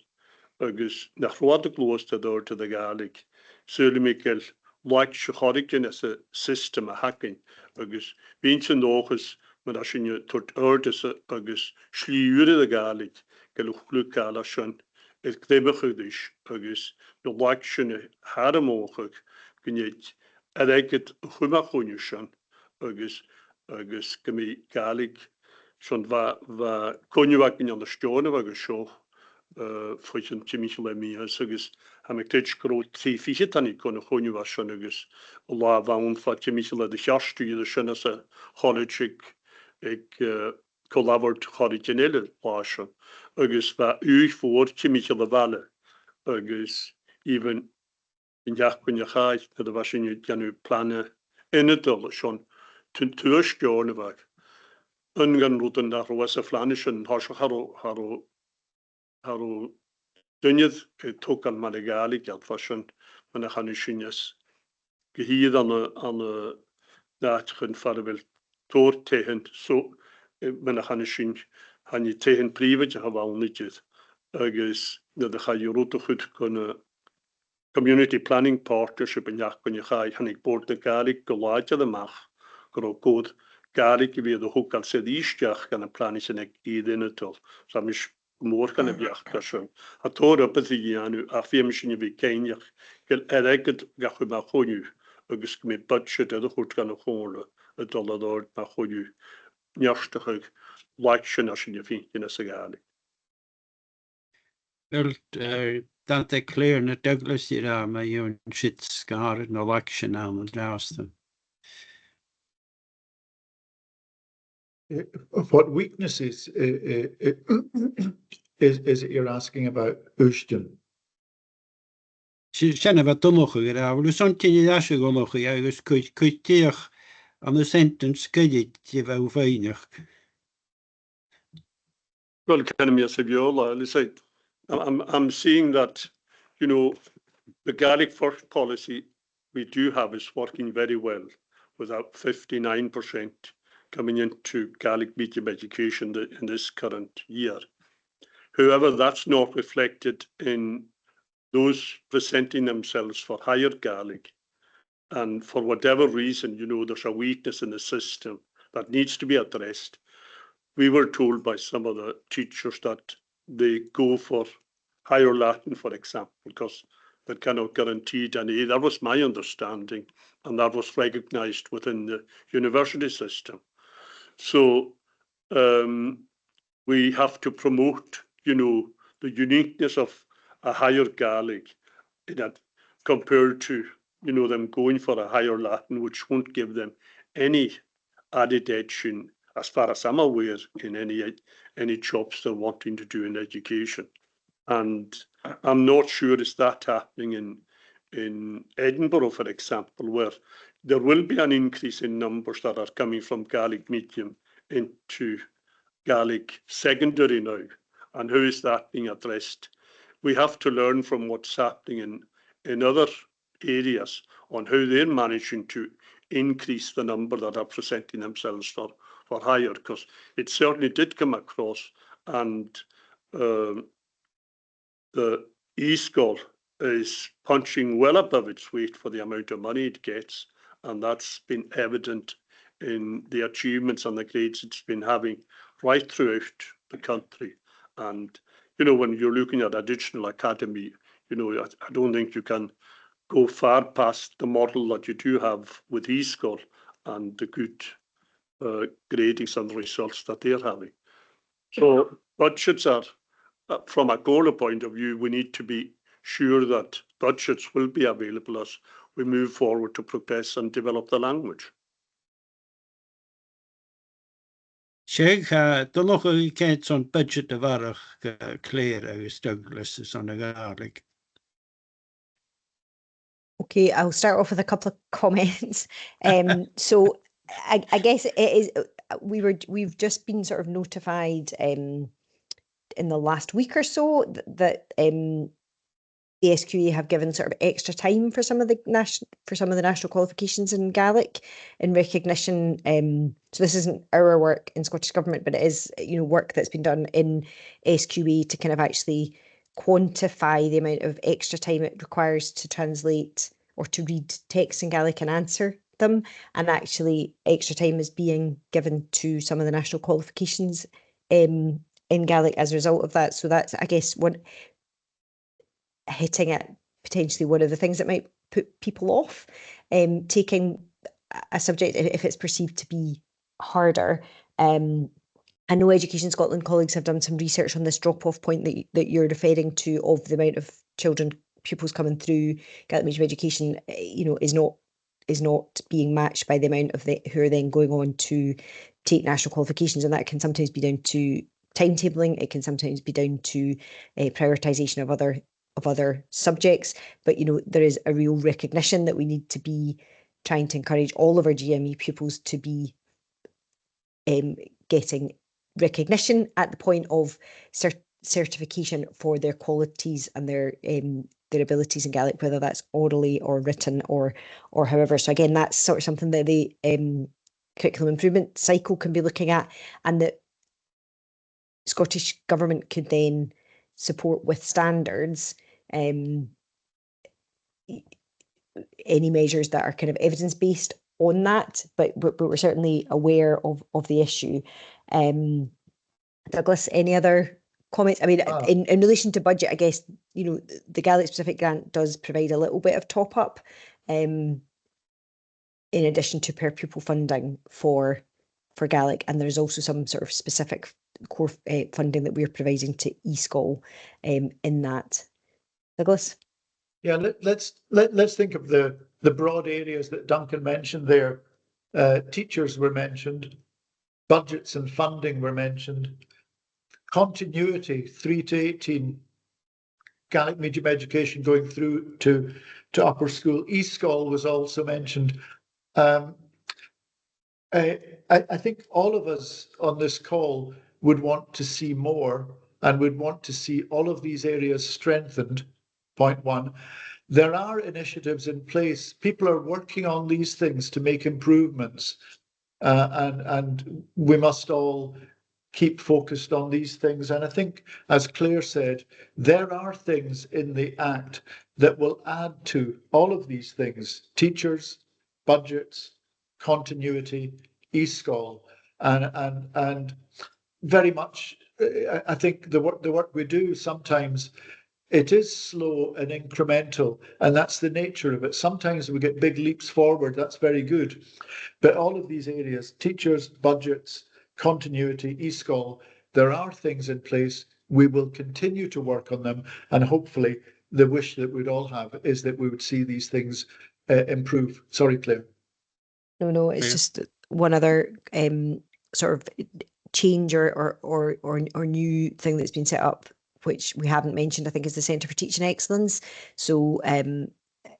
agus nach road de glósta door te de Gàidhlig. Sule Michael like se choriken as a system a hacking agus vín nógus mar sin tot ordes agus slíure de Gàidhlig geluchlukkala sin. Het knibbigudis agus de laksjene haremogig geniet het gumachunjusan agus gemi Gàidhlig schon va konjuwakin an de stone agus so fuchen chimichele mi agus ham ik tich groot tri fichitani kon konjuwasan agus la vaun fa chimichele de jastu de shana sa college ik collaborat originele lasen agus va voor chimichele valle agus even in jaach kun je gaait dat was in janu plannen in het al schon ten tuurstjone was ungan routen daar was a flanischen haro dunjed tok aan Madagali dat was schon man gaan sinjes gehier aan dat hun farvel toor tegen so men gaan sin han je tegen privé ha niet agus dat ga je route goed kunnen community planning partnership in jaach kun je ga han ik boord de Gàidhlig gelaatje de mag gro goed Gàidhlig wie de hoek al se diesteach gan een planis en ik in het al so mis moor kan heb jacht persoon ha toor op het nu afirmation wie keinjach gel het ga ma goju agus me budget de goed kan gole het al dat ma goju njachtig laitje as je vind in a Gàidhlig. Wel, dat ik clear na Douglas hier maar je shit scar no election aan het laatste. What weaknesses is it you're asking about Ushton? Sianna wat domoche gedaan, we zijn tien jaar geloochen, ja, dus kun je aan de sentence kredit je wel weinig. Well, can me say viola, listen. I'm seeing that, the Gaelic first policy we do have is working very well, with about 59% coming into Gaelic medium education in this current year. However, that's not reflected in those presenting themselves for higher Gaelic. And for whatever reason, there's a weakness in the system that needs to be addressed. We were told by some of the teachers that they go for higher Latin, for example, because that cannot guarantee any. That was my understanding, and that was recognized within the university system. So we have to promote, the uniqueness of a higher Gaelic in that compared to, them going for a higher Latin, which won't give them any added edge in, as far as I'm aware, in any jobs they're wanting to do in education. And I'm not sure is that happening in Edinburgh, for example, where there will be an increase in numbers that are coming from Gaelic medium into Gaelic secondary now. And how is that being addressed? We have to learn from what's happening in other areas on how they're managing to increase the number that are presenting themselves for higher, because it certainly did come across, and the e-school is punching well above its weight for the amount of money it gets, and that's been evident in the achievements and the grades it's been having right throughout the country. And, when you're looking at a digital academy, I don't think you can go far past the model that you do have with e-school and the good gradings and results that they're having. So budgets are, from a goal point of view, we need to be sure that budgets will be available as we move forward to progress and develop the language. Sheikh, dynwch chi cent on budget y farach Claire agus Douglas is on y Gàidhlig. Okay, I'll start off with a couple of comments. So I guess it is we've just been sort of notified in the last week or so that the SQA have given sort of extra time for some of the national qualifications in Gaelic in recognition. So this isn't our work in Scottish Government, but it is work that's been done in SQA to kind of actually quantify the amount of extra time it requires to translate or to read text in Gaelic and answer them. And actually extra time is being given to some of the national qualifications in Gaelic as a result of that. So that's, I guess, hitting at potentially one of the things that might put people off taking a subject if it's perceived to be harder. I know Education Scotland colleagues have done some research on this drop-off point that you're referring to, of the amount of pupils coming through Gaelic medium education, is not being matched by the amount of who are then going on to take national qualifications, and that can sometimes be down to timetabling. It can sometimes be down to prioritisation of other subjects, but there is a real recognition that we need to be trying to encourage all of our GME pupils to be getting recognition at the point of certification for their qualities and their abilities in Gaelic, whether that's orally or written or however. So again, that's sort of something that the curriculum improvement cycle can be looking at, and that Scottish Government could then support with standards any measures that are kind of evidence-based on that, but we're certainly aware of the issue. Douglas, any other comments? I mean, in relation to budget, I guess, the Gaelic specific grant does provide a little bit of top up in addition to per pupil funding for Gaelic, and there's also some sort of specific core funding that we're providing to eSchool in that. Douglas? Yeah, let's think of the broad areas that Duncan mentioned there. Teachers were mentioned, budgets and funding were mentioned, continuity 3 to 18, Gaelic medium education going through to upper school. eSchool was also mentioned. I think all of us on this call would want to see more and would want to see all of these areas strengthened. Point one. There are initiatives in place. People are working on these things to make improvements, and we must all keep focused on these things. And I think, as Claire said, there are things in the Act that will add to all of these things: teachers, budgets, continuity, eSchool, and very much, I think the work we do sometimes, it is slow and incremental, and that's the nature of it. Sometimes we get big leaps forward, that's very good. But all of these areas, teachers, budgets, continuity, eSchool, there are things in place. We will continue to work on them, and hopefully the wish that we'd all have is that we would see these things improve. Sorry, Claire. No, it's just one other sort of change or new thing that's been set up, which we haven't mentioned, I think, is the Centre for Teaching Excellence. So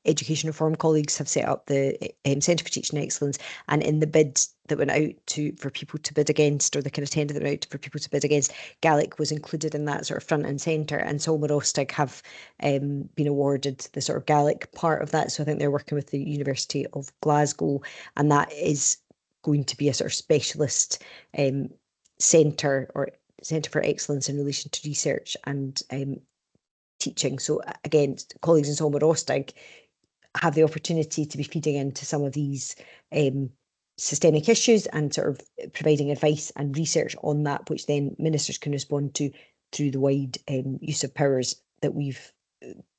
Education Reform colleagues have set up the Centre for Teaching Excellence, and in the bid that went out for people to bid against, or the kind of tender that went out for people to bid against, Gaelic was included in that sort of front and centre, and Solomon Ostig have been awarded the sort of Gaelic part of that. So I think they're working with the University of Glasgow, and that is going to be a sort of specialist centre or Centre for Excellence in relation to research and teaching. So again, colleagues in Solomon Ostig have the opportunity to be feeding into some of these systemic issues and sort of providing advice and research on that, which then ministers can respond to through the wide use of powers that we've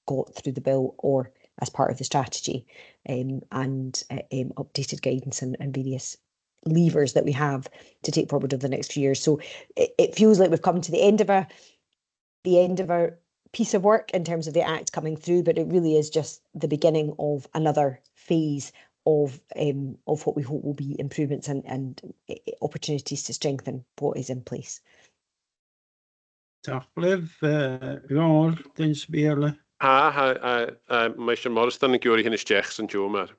got through the bill or as part of the strategy, and updated guidance and various levers that we have to take forward over the next few years. So it feels like we've come to the end of a piece of work in terms of the Act coming through, but it really is just the beginning of another phase of what we hope will be improvements and opportunities to strengthen what is in place. Tachlef, Gáil, den Comhairle. Meistar Morriston yn gyori hyn ysdech sy'n Jomar.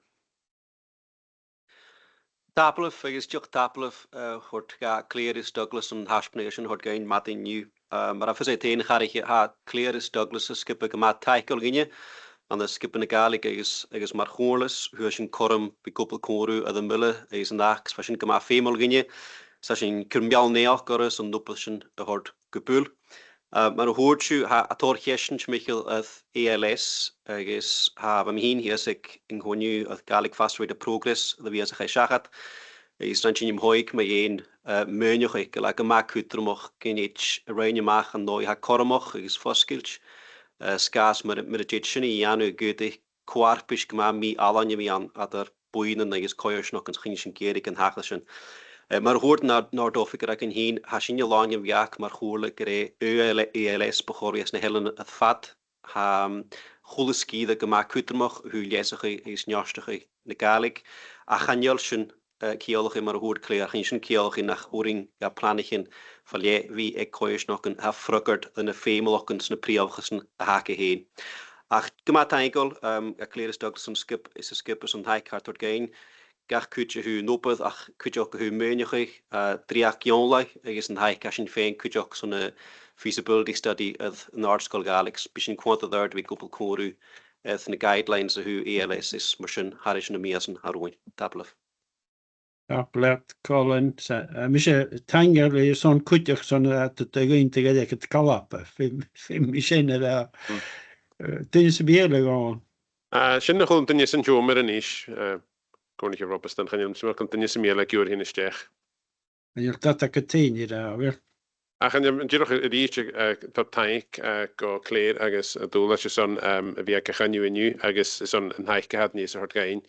Tapelef, agus joch tapelef, hort ga Clearis Douglas and Hashpnation hort gain Martin New. Maar af is het een garige ha Clearis Douglas skip ik mat taikol ginje. En de skip in de Gàidhlig is maar Comhairle, hoe is een korm bij koppel koru uit de mulle, is een dag, speciaal gema femel ginje. Zoals een kurmjal neach gorus en doppelschen hort gepul. Maar hoort je ha atorcheshen Michael uit ELS, is ha van heen hier ik in gewoon uit Gàidhlig fast de progress dat we als hij zegt. Is dan je hoik met een meunjoch ik like maak kutromach kenich reine maak en nooit ha kormach is foskilch skaas met de jitchen janu gute kwarpisch gma mi alanje mi aan ader boeien en is koiers nog een schinchen gerik en hagelschen. Maar hoort naar dof ik er heen hashin je lanje wiak maar Comhairle gere ELS begories na helen het vat ha goleski de gma kutromach hu lesige is njastige de Gàidhlig a ganjelschen Kielch maar hoort Claire geen Kielch nach oring ja plannchen van je wie ik koiers nog een fruggerd en een femelokens een prielgesen haken heen. Ach Comataidh Clearis Douglas skip is een skip is een hike hard tot gain. Gach kutje hu nopet ach kutje ook hu meunjig driak jonlig is een hike as in fein kutje ook zo'n feasibility study of an article Gàidhlig bisschen quantiteit wie koppel koru het de guidelines hu ELS is marsin harish na miasen haroin tablef. Applet, Colin, mis tanger le son kutjach son at de ginte gedek het kalapa. Fim misene da. Den Comhairle gaan. Sin nach chun sy'n Jomar yn is, Cornish Robeston, chan yw'n smyrch yn dynnu sy'n miel ag yw'r hyn ysdech. En je dat ik het een hier weer. Chan yw'n dirwch yr eich tot taik go Claire agus dŵla sy'n son fi ag chan yw yn yw agus son yn haich gehad ni sy'n hort gain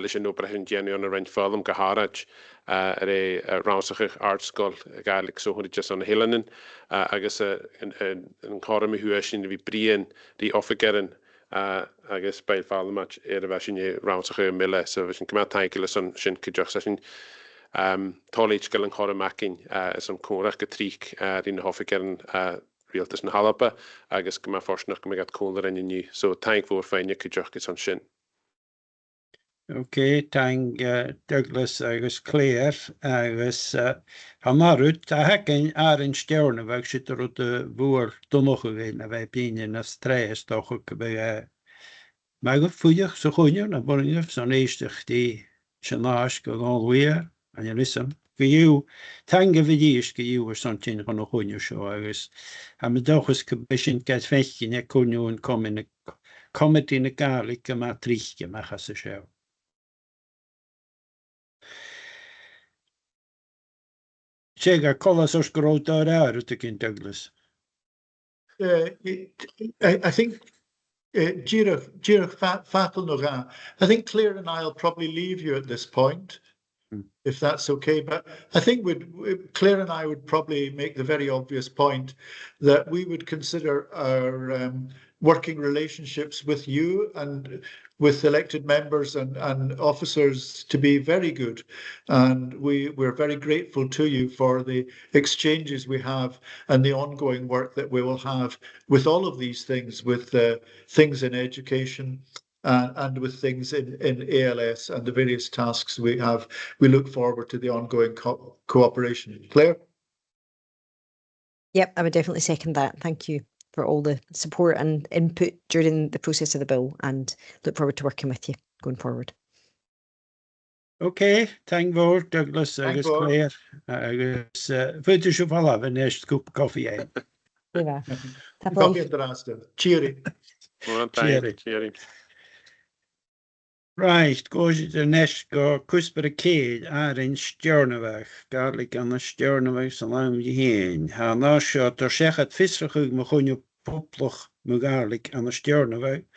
lys yn obrach yn genio yn y rhaid ffodl gyharaj yr rawsach eich art school Gàidhlig so hwn i just on Eilean agus yn corym i hwy sy'n fi brien di offigerin agus bail fall match y fasyn i rawsach eich mille so fasyn Comataidh sy'n cydioch sy'n Tollage gael yn chorym acyn sy'n cwrach gytrig rhan hoffigerin realtas yn halapa agus gyma fforsnach gyma gad cwler yn yw so taing fawr ffein y cydioch gyda'n sy'n. Oké, taing Douglas agus Claire agus hamarut a hekken een stjerne weg zit er op de boer donnoge win en wij pien na stress toch ook bij maar gevoelig zo goed na bonje zo'n eerstig die chanage gewoon weer en je listen voor jou tange vidies ge jou er zo'n tien van nog goed zo agus en me toch eens gebischen ket vechtje ne kon je een comment in de Gàidhlig maar trichtje maar ga ze zo. Sega colas os growth out to Douglas. I think I think Claire and I'll probably leave you at this point, if that's okay. But I think Claire and I would probably make the very obvious point that we would consider our working relationships with you and with elected members and officers to be very good. And we're very grateful to you for the exchanges we have and the ongoing work that we will have with all of these things, with things in education and with things in ALS and the various tasks we have. We look forward to the ongoing cooperation. Claire? Yep, I would definitely second that. Thank you for all the support and input during the process of the bill and look forward to working with you going forward. Okay, thank you, Douglas, agus Claire, agus fydw siw falaf yn eist cwp coffi ein. Coffi yn drastig. Cheery. Cheery. Right, goes it the next go cwsbyr y cyd ar ein stjornaweg, Gàidhlig an y stjornaweg sy'n lawn i hyn. Ha na sio, do'r sechad ffisrach ag mwchwnio poblwch mw Gàidhlig an y stjornaweg.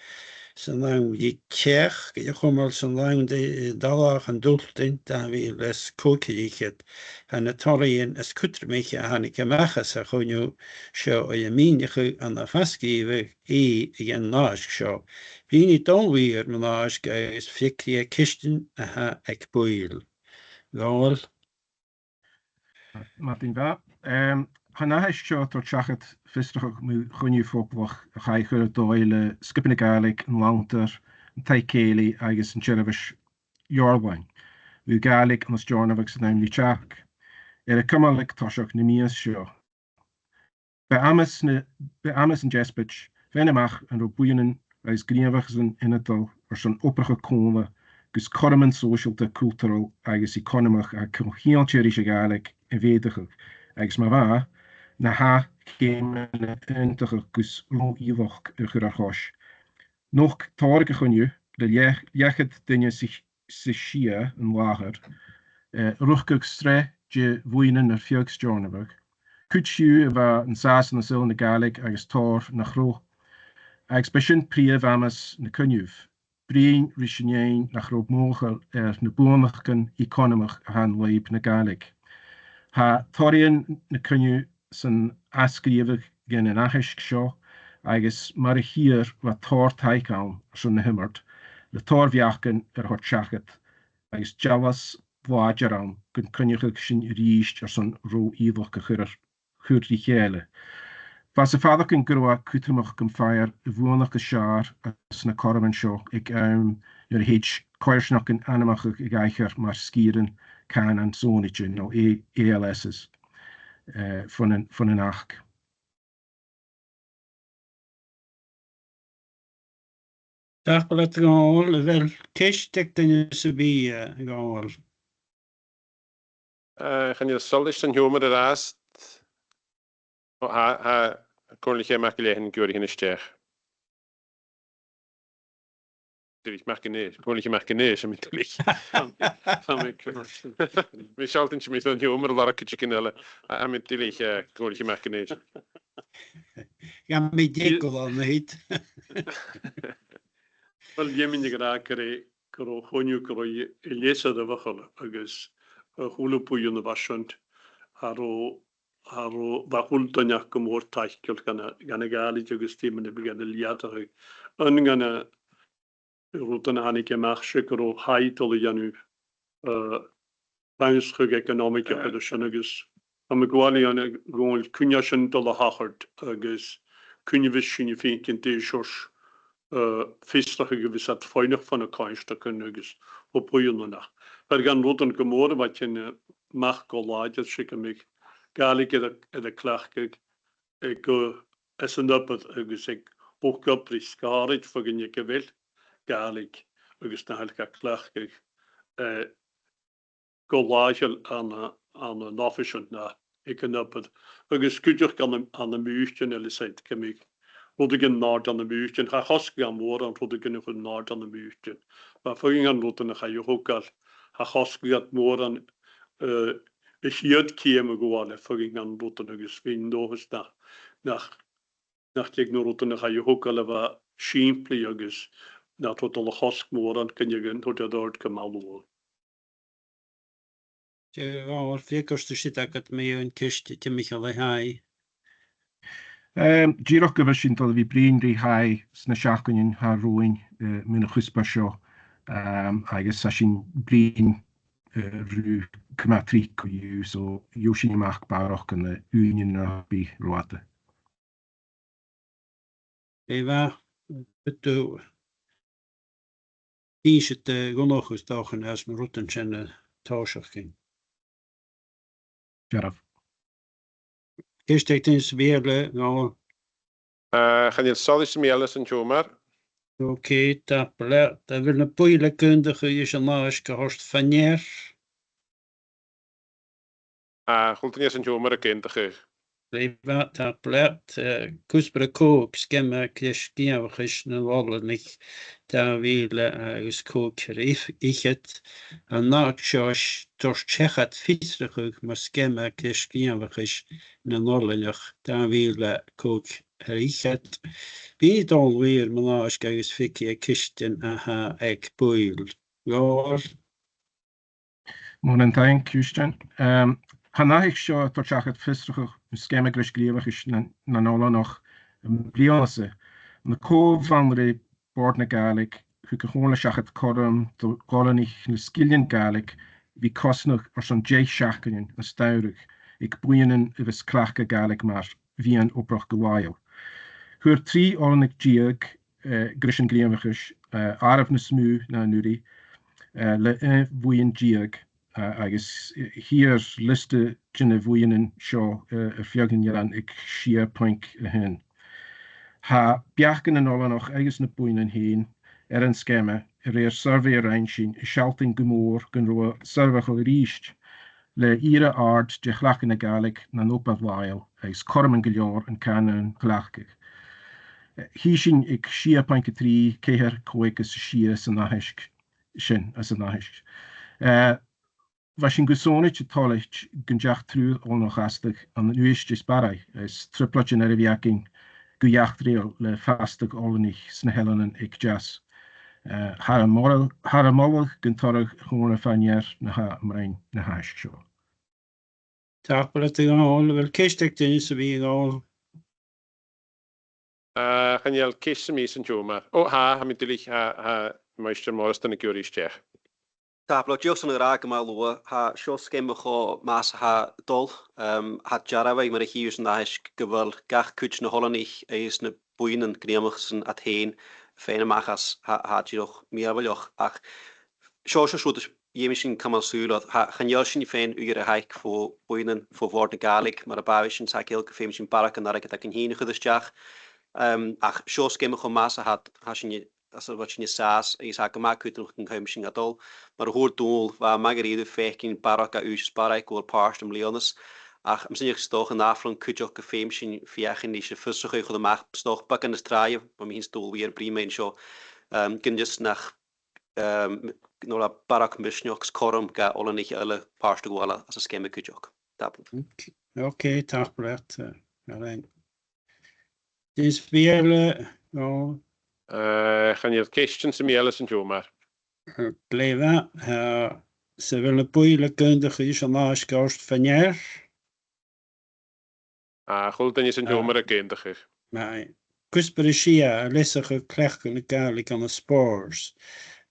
Sy'n lang i cech, gyda chwmol sy'n lang di dalach yn dwltyn, da fi les cwci i chyd. Han y torri yn ysgwtr mich a han i cymachas a chwnw sio o ymin i chw an y ffasgi i yn las sio. Fi'n i dolwyr yn las gael ysffici a cystyn a ha ec bwyl. Gol. Martin va. Hanna is seo tar teachad fistrach mú chuinniú fóblach a chaithir a dóile skipin na Gàidhlig an Langtar an Taicéili agus an Teirevis Yorlhain. Mú Gàidhlig an Stjórnavach san naim Líteach. A Comhairle táiseach na mías seo. Be amas an Jespich, fenimach an ro buanan agus gríomhach san inadal ar san opracha cóna gus corman socialta cultural agus economach a cymhíaltir is a Gàidhlig in véidechach agus ma bha na ha céim na intachach gus ró íloch ar chur ar chos. Noch táirge chunniu le liechad duine sa Siar an láthar, ruchgach stre de bhuainan ar fiog Stjórnavach. Cúd siú a bha an sas na sil na Gàidhlig agus tór na chró. Agus be sin príomh amas na cunniuh. Brín risinnéin nach rob móchel na buamachgan economach a han leib na Gàidhlig. Ha torian na cunniu san asgríomh gen an ahisk seo, agus mar a hir wa tór taicán san na himmert, le tór viachgan hort seachat, agus jalas bláidirán gun cunniuch sin ríist ar san ró íloch a chur chéile. Bas a fadach yn gyrwa cwtymach gym ffair y fwynach y siar as na corman sio ag yr hyd coersnach yn anamach ag eicher mar sgiren can an zonitje, no ALS's van een ach. Dag belet gaal, wel keistek den se bi gaal. Gaan je solish en humor de rast? Ha Cornlich mag gelegen geurig in de ster. Ich mag genees. Cornlich mag genees natuurlijk. We schalten je met een humor larke chicken. Am natuurlijk Cornlich mag genees. Ja, met dikkel al niet. Wel jemin je graag kro honju kro lesa de wachel agus hulu puju na vashant haro bachul tonyak komor taikkel gana Gàidhlig agus tíman de begin liatach an gana rutan hanike machse kro haitol janu banschug economic agus am gwali an gol kunyashin dol hachart agus kunyevishin finkin de shos feestlige gewissheid feinig van een kaartje kunnen dus op boeien nach. Maar gaan roten gemoren wat je mag collage schikken mij. Gàidhlig de klachtje ik is een op het gezegd ook op de scharit voor je gewil Gàidhlig dus naar elkaar klachtje collage aan een official na ik kan op het geskutter kan aan de muurtje en zegt kemik. Rode ik een naad aan de muurtje, ga haske aan woorden en rode ik een naad aan de muurtje. Maar voor je gaan roten, ga je ook al ga haske aan woorden. Is je het kiemen gewoon, voor je gaan roten, dus vind nog eens nach ik nog roten, ga je ook al wat simpel, dus na tot alle haske woorden kan je gaan tot je daar kamal worden. Ja, veerkosten zit ik het mee een kistje, te Michael Hai. Díroch go bheith sin dul bhí brion rí haid sna seacainin ha roin mina chuspa seo agus sa sin brion rú Comataidh go dú so jo sin amach barach an na únion na bí roata. Eva, bedoel. Is het genoeg is dagen als mijn routen zijn thuisig ging. Jaraf. Eerst ik eens weer nou. Gaan je solish mieles en humor? Oké, dat wil een poeilijk kundige is een laag gehoord van jaar. Goed niet eens een humor kindige. Eva, dat blijft kusbre kook skemmer kieskiewig is een wallenig. Daar wil is kook ik het een nachtjas door Tsjechat fietsrig maar skemmer kieskiewig is een wallenig. Daar wil kook Richard. Bí dulhír Malás agus fici a Christian aha ag bwyl. Gor. Morning, thank Christian. Hannaich seo torchachat fistrach skemme gris grievach is na nola noch bliase. Na ko van de board na Gaelic, hu gewone shachat kodum to kolonich na skillian Gaelic, wie kosnog or son jay shakenin na staurig. Ik boeien vis klachke Gaelic maar wie een oprach gewail. Hur 3 ornig giag grischen grievach araf na smu na nuri le boeien giag. Agus hier liste jinne vuinen seo fiogan jaran ik shia poink hen. Ha biachken en alle nog agus na boeinen heen een skemme survey arranging shalting gemoor gun roa survechel riest le ire aard de glachen Gaelic na nopad wail is kormen giljoor en kanen glachke. Hieshin ik shia poink 3 keher koik is shia sanahisk shin as anahisk. Vashin gusonich tolich gunjach true on nog hastig an uistjes barai is tripletje naar viaking gujachtreal le fastig olnig snehellen ik jas. Har a moral guntorig gewoon fanjer na ha mrein na hash show. Tapel te gaan wel kistek din se wie al. Gaan je al kisten mis en jomar. Oh ha mit dich ha meister Morsten ik juristech. Taplo just an raag ma lo ha sho skemme go mas ha dol ha jarawe mar hius na is gewel gach kuch na hollanich is na boeinen knemigsen Atheen feine machas ha doch meer wel ach sho jemishin kamal sulat ha gaan joshin fein ure haik voor boeinen voor woorden Gaelic maar bawishin sa kelke femishin barak na ik dat kan heen gedesjach ach sho skemme go mas hat hashin as wat je saas is ha gemaak kunt nog een heimsing adol maar hoort doel waar magride fekin baraka us barak or parstum leonis ach am sin gestoch en aflon kujok ke feimshin fiachen die se fussige go de mag stoch bakken de straaie om min stoel weer prima in show kun just nach no barak mishnyoks korum ga alle nicht alle parstum wala as a skemme kujok tapel Okay, taplet alleen dis weer Gaan je kisten se mieles en jomar. Gleva ze willen boeile kundige is aan maaskast vanjaar. Goed dan is een jomar kundige. Maar kusperisia lessige klechten Gaelic aan de spoors.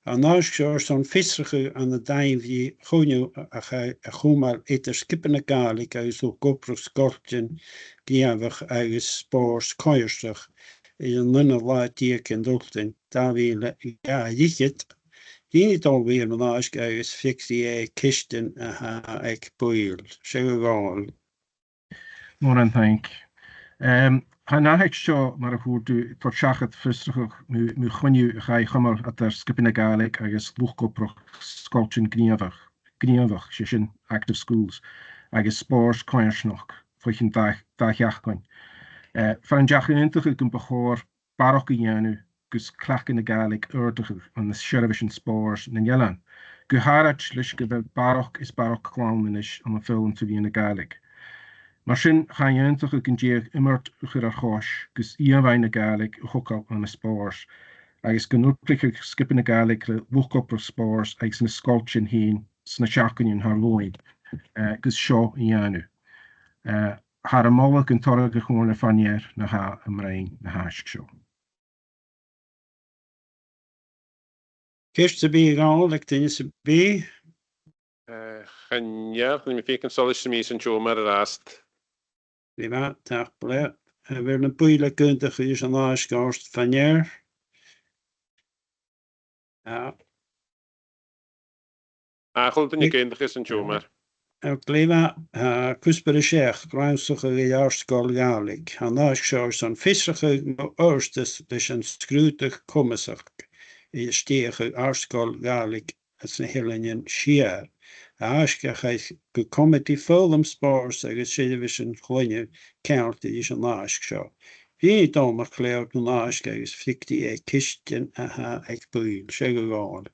Aan maaskast aan visserige aan de dijn wie gewoon maar eter skippen Gaelic uit zo koprig skortjen giavig uit spoors koerstig. In een laat die kan doen, daar wil ja het. Die niet alweer maar als is fictie kisten ik boeil. Zeg wel. Morning, thank. Hanna ik zo maar hoe du tot schachet vestig nu gonju ga je gammer at der skippen Gaelic agus luchkoprach sculpture gniavach shin active schools agus spores koersnog voor dag jachkoin. Van jachin intige kun behoor barok janu gus klak in Gaelic urtige aan de Sherivision spores in Eilean. Guharach lischge barok is barok clownish aan de film te wie in Gaelic. Maar sin ga je intige kun je immert gerarchosh gus ieweine Gaelic hokal aan de spores. Agus genutliche skippen Gaelic wuchkoper spores eis een sculpture heen sna shakin in haar loin. Gus show janu. Har a molle kun torge gewoon fanjer na ha amrein na hash show. Kirst te be gaan, like ten is be. Gaan je me fiken solis mis en jomar rast. Gleva taplet. Wil een boeile kundige is aan maaskast vanjaar. Ja. Goed dan je kundige is en jomar. Gleva kusperisiach gruisige jaarskal Gaelic. Hannaas shows aan visserige oorstes dus een skrutig kommesak. Je stege jaarskal Gaelic as een Eilean Siar. Aske hij gekomen die film spores en television gewoon count die is een naast show. Wie dan maar kleurt een naast is fictie kisten ik boeil zeg gewoon.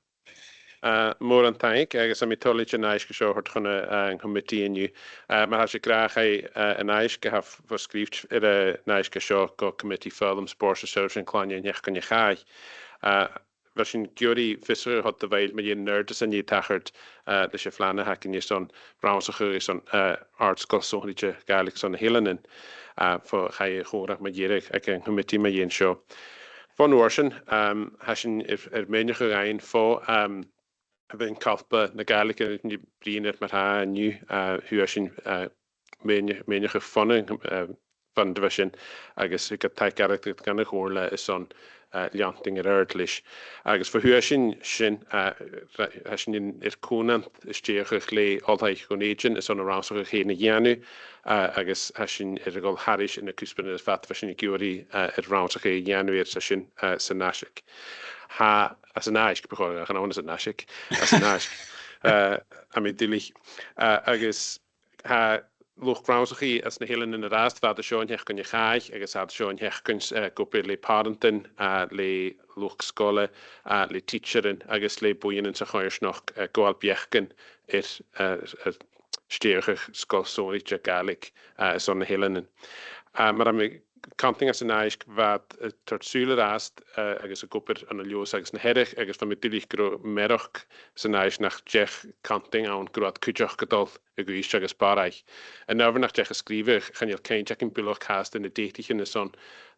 mór an taig, agus am tolig yn eis gysio hwrt chwna yng Nghymru yn yw. Mae has y grach yn eis gyhaf fo sgrift yr eis gysio go Committee Ffyrdd Sports Association Clania yn eich gan eich ai. Fel sy'n gyri ffisr hod dy feil, mae i'n nerd ys yn ei tachart lys y fflanna hac yn ysyn brawn sych ys yn arts gosol hynny Gàidhlig son Eilean yn fo chai chwrach mae gierig ac yng Nghymru mae i'n sio. Fon orsyn, hasyn menach yr ein fo fe'n calpa na Gàidhlig yn brin at mae'r ha yn yw hw hasyn menach y ffona fan dyfysyn agos y gataig arach gan y chwrla is on lianting yr erdlis. Agos fo hw hasyn hasyn i'r cwnant ysdiach eich le olhaich o'n agent is on y raws o'ch hen y giannu agos hasyn i'r gol haris yn y cwsbyn yr fat fasyn i gyori i'r raws o'ch ei giannu i'r sesyn sy'n nasig. Ha, as yn aisg, bechor, ach yn awn as yn nasig, as yn aisg. Am ei dilich. Agos ha lwch graws o'ch chi as na Eilean yn yr ast fad y sio'n hech gan eich aich agos ad sio'n hech gan gwybr le parentin le lwch sgole le teacherin agos le bwyn yn sychoi'r snoch gwael biechgyn i'r styrch sgol sôn i'ch Gàidhlig son na Eilean yn. Mae'r am canting as yn aisg fad tord sŵl yr ast agos y gwybr yn y liws agos na herich agos fan mi dilich gyro merach sy'n aisg nach jech canting awn gwrdd cwydioch gydol y gwys agos baraich. Yn nofr nach jech ysgrifych chan i'r cain jech yn bylwch cast yn y deitich yn y son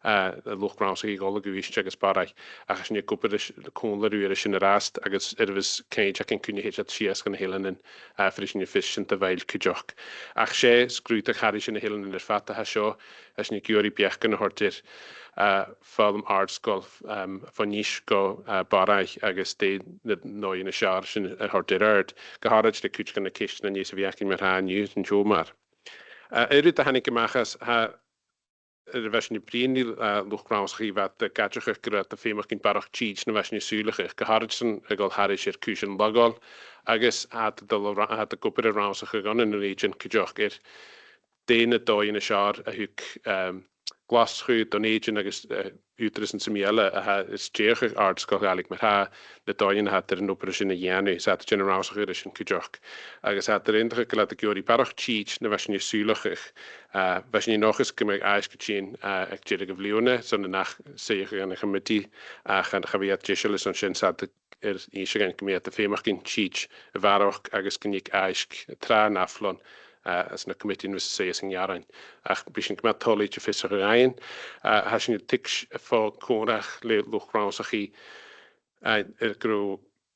y lwch graws ag i gol y gwys agos baraich ac as ni gwybr y cwnlar yw'r ysyn yr ast agos erfys cain jech yn cwni hech at sias gan Eilean yn ffyrdd ysyn y ffys yn dyfail cwydioch. Ach se sgrwyd ag haris yn Eilean yn yr ffat a hasio as ni gyori biech gan y hortir ffilm arts golf fan níos go baraich agus dé nó in y siar sy'n yr hortir erd. Gyharad dy cwch gan y cysg na níos y fiacin mae'r ha niws yn siomar. Yrwyd a hannig gymachas ha yr fesyn i brin i lwch graws chi fad gadrach eich gyda dy ffeimach gyn barach chyd na fesyn i sŵlach eich. Gyharad sy'n ygol haris i'r cwch yn logol agus had y gwybr y raws eich gan yn yr agent cydioch i'r dyn y doi yn y siar a hwg glaschwyd o'n agent agos uterus yn symiela a ha ysdiach eich arts gael Gàidhlig mae'r ha na doi yn had yr yn oper ysyn y iannu sad yn y raws eich ysyn cydioch agos had yr undach eich gylad y gyori barach chyd na fesyn i sŵlach eich fesyn i nochus gymryd aes gyda'n ag dyrig y fliwne son yn ach seich gan eich ymwydi a chan chafiad jesel ys o'n sy'n sad eisiau gan gymryd y ffeimach gyn chyd y farach agos gynnig aes tra naflon as na committee was say sy'n iarain. Ach bysyn gymryd toli ti ffysach yr ein. Hasyn i'r tics ffo cwrach le lwch raws ach chi grw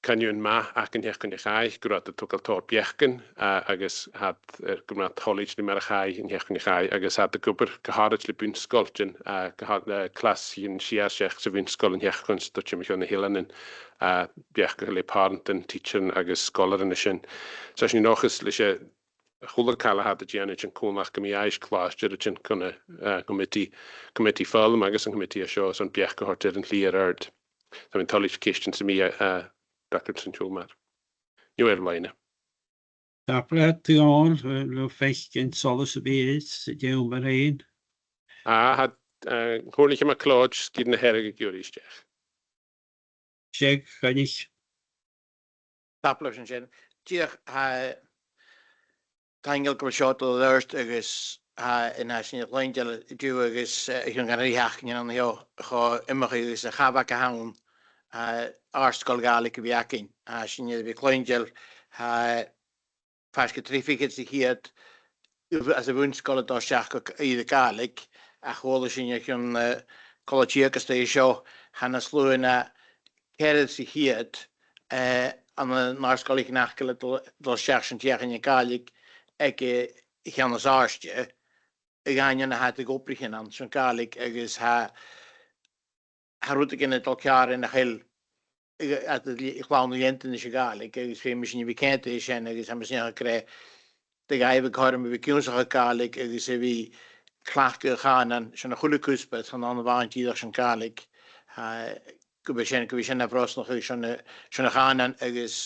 caniwn ma ac yn hech gan eich ai gwrdd y tŵgal tor biechgyn agos had gymryd toli ti mer eich ai yn hech gan eich ai agos had y gwybr gyharad le bwyn sgoltyn clas yn Siar sech sy'n bwyn sgol yn hech gan stwtio mich o'n Eilean yn biechgyn le parent yn teacher agos scholar yn ysyn. So hasyn i'n ochus le se chwlwr cael a had y giannig yn cwnach gymryd eis clas dyr ydyn cwna committee ffilm agos yn committee a sio son biech gyhortir yn llir erd. So mi'n tolig cystion sy'n mi Dr. St. Julmar. Niw erlaen. Taplet ty ôl, lo feich yn solus y byd, sydd yw'n mar ein. Had hwrlich yma clod sgyd na herig y gyr eisiau. Sieg, chanich. Taplet sy'n sy'n. Diolch Tangel gwrsiot o ddyrst agos yn asyn i'r leindel diw agos yn gan yr iach yn anna hio cho ymwch agos a chafag a hawn arsgol Gàidhlig y fiacin. Asyn i'r fi leindel ffasg y triffig sy'n hiad as y fwnsgol y dosiach i y Gàidhlig a chwol asyn i'r yn colegi agos da isio hanes lwyn a cerdd sy'n hiad an y narsgol i'ch nachgol y dosiach sy'n tiach yn y Gàidhlig ag chan as áiste ag aine had ag obrichin an sy'n Gàidhlig agus rwyd ag yn y dolcar yn y chyl at y chlawn y lentyn is y Gàidhlig agus fe mis yn i fi cent eisiau agus am ysyn i'ch gre dy gaif ag hor am i fi cwnsach y Gàidhlig agus e fi clach y chanan sy'n y chwle cwsbeth sy'n an y faint iddoch sy'n Gàidhlig gwyb sy'n afros noch sy'n y chanan agus